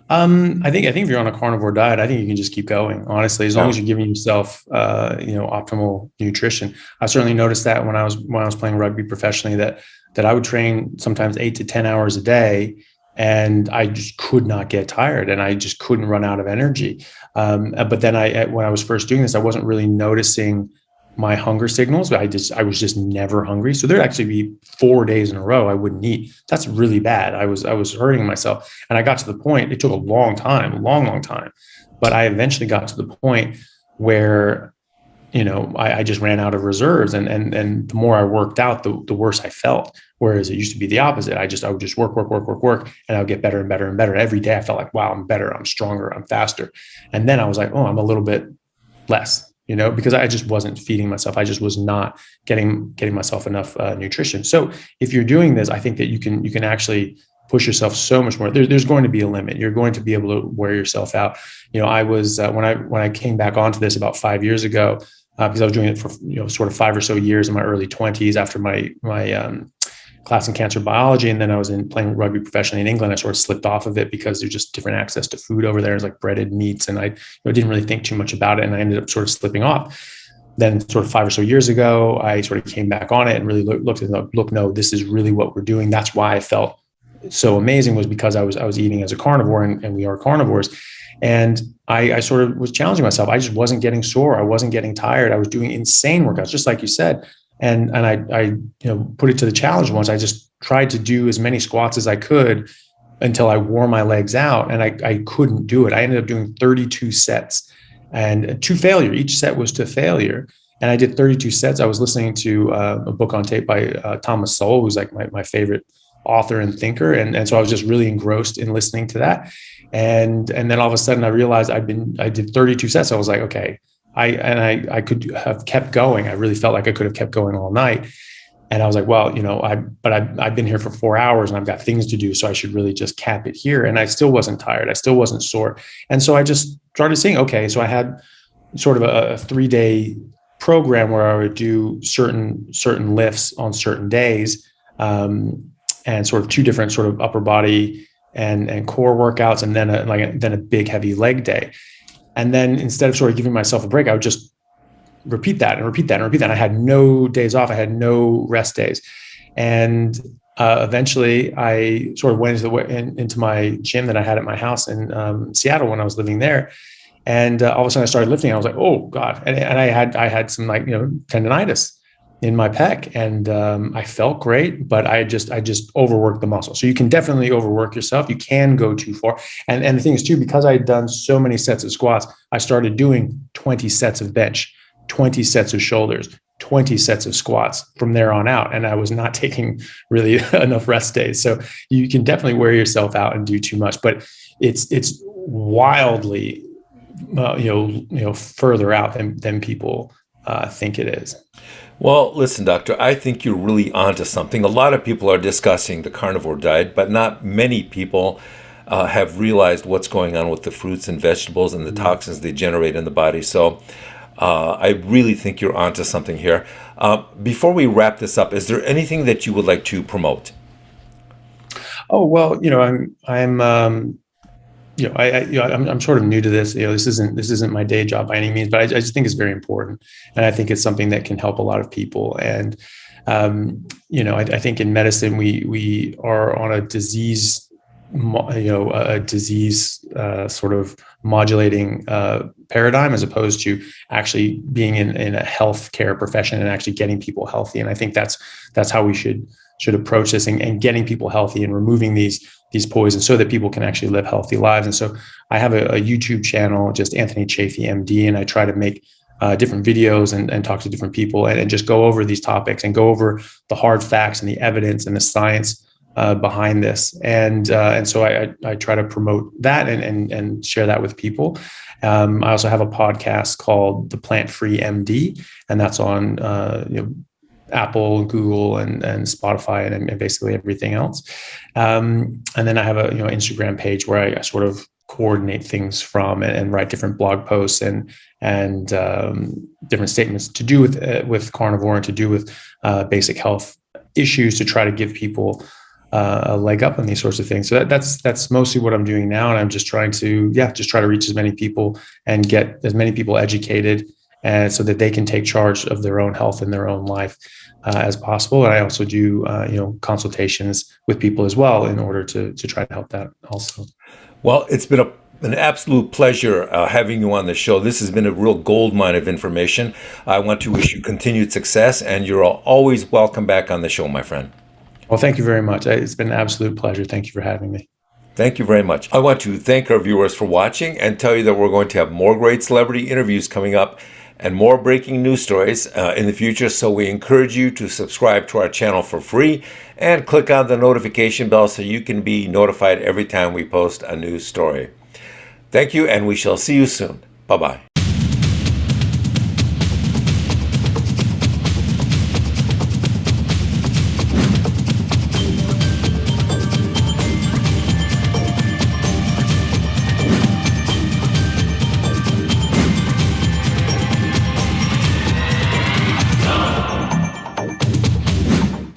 I think if you're on a carnivore diet, I think you can just keep going. Honestly, as long as Yeah. you're giving yourself, optimal nutrition. I certainly noticed that when I was playing rugby professionally, that I would train sometimes 8 to 10 hours a day, and I just could not get tired, and I just couldn't run out of energy. But then when I was first doing this, I wasn't really noticing my hunger signals. I was just never hungry. So there'd actually be 4 days in a row I wouldn't eat. That's really bad. I was hurting myself. And I got to the point, it took a long time, a long, long time. But I eventually got to the point where, I just ran out of reserves. And the more I worked out, the worse I felt. Whereas it used to be the opposite. I would just work, and I would get better and better and better. Every day I felt like, wow, I'm better, I'm stronger, I'm faster. And then I was like, oh, I'm a little bit less, because I just wasn't feeding myself. I just was not getting myself enough nutrition. So if you're doing this, I think that you can actually push yourself so much more. There's going to be a limit. You're going to be able to wear yourself out. I was when I came back onto this about 5 years ago, because I was doing it for sort of 5 or so years in my early 20s after my class in cancer biology, and then I was playing rugby professionally in England. I sort of slipped off of it because there's just different access to food over there. It's like breaded meats, and I didn't really think too much about it, and I ended up sort of slipping off. Then sort of 5 or so years ago, I sort of came back on it and really looked at it. Look, no, this is really what we're doing. That's why I felt so amazing, was because I was eating as a carnivore, and we are carnivores. And I sort of was challenging myself. I just wasn't getting sore. I wasn't getting tired. I was doing insane workouts, just like you said. And I put it to the challenge once. I just tried to do as many squats as I could until I wore my legs out, and I couldn't do it. I ended up doing 32 sets, and to failure. Each set was to failure. And I did 32 sets. I was listening to a book on tape by Thomas Sowell, who's like my favorite author and thinker. And so I was just really engrossed in listening to that. And then all of a sudden I realized I did 32 sets. I was like, okay, I could have kept going. I really felt like I could have kept going all night. And I was like, well, I've been here for 4 hours and I've got things to do, so I should really just cap it here. And I still wasn't tired. I still wasn't sore. And so I just started seeing, okay, so I had sort of a 3-day program where I would do certain lifts on certain days, and sort of 2 different sort of upper body and core workouts, and then a big heavy leg day. And then instead of sort of giving myself a break, I would just repeat that and repeat that and repeat that. I had no days off. I had no rest days. And eventually I sort of went into my gym that I had at my house in Seattle when I was living there. And all of a sudden I started lifting. I was like, oh God. And I had some tendonitis in my pec, and I felt great, but I just overworked the muscle. So you can definitely overwork yourself. You can go too far. And the thing is too, because I had done so many sets of squats, I started doing 20 sets of bench, 20 sets of shoulders, 20 sets of squats from there on out. And I was not taking really enough rest days. So you can definitely wear yourself out and do too much, but it's wildly, further out than people think it is. Well, listen, doctor, I think you're really onto something. A lot of people are discussing the carnivore diet, but not many people have realized what's going on with the fruits and vegetables and the toxins they generate in the body. So I really think you're onto something here. Before we wrap this up, is there anything that you would like to promote? Oh, well, I'm sort of new to this. This isn't my day job by any means, but I just think it's very important, and I think it's something that can help a lot of people. And I think in medicine we are on a disease, sort of modulating paradigm, as opposed to actually being in a healthcare profession and actually getting people healthy. And I think that's how we should approach this, and getting people healthy and removing these poisons so that people can actually live healthy lives. And so I have a YouTube channel, just Anthony Chaffee, MD, and I try to make different videos and talk to different people and just go over these topics and go over the hard facts and the evidence and the science behind this. And so I try to promote that and share that with people. I also have a podcast called The Plant Free MD, and that's on Apple, Google, and Spotify, and basically everything else. And then I have a Instagram page where I sort of coordinate things from and write different blog posts and different statements to do with carnivore and to do with basic health issues, to try to give people a leg up on these sorts of things. So that's mostly what I'm doing now, and I'm just trying to try to reach as many people and get as many people educated, and so that they can take charge of their own health and their own life as possible. And I also do consultations with people as well in order to try to help that also. Well, it's been an absolute pleasure having you on the show. This has been a real goldmine of information. I want to wish you continued success, and you're always welcome back on the show, my friend. Well, thank you very much. It's been an absolute pleasure. Thank you for having me. Thank you very much. I want to thank our viewers for watching and tell you that we're going to have more great celebrity interviews coming up and more breaking news stories in the future. So we encourage you to subscribe to our channel for free and click on the notification bell so you can be notified every time we post a new story. Thank you, and we shall see you soon. Bye-bye.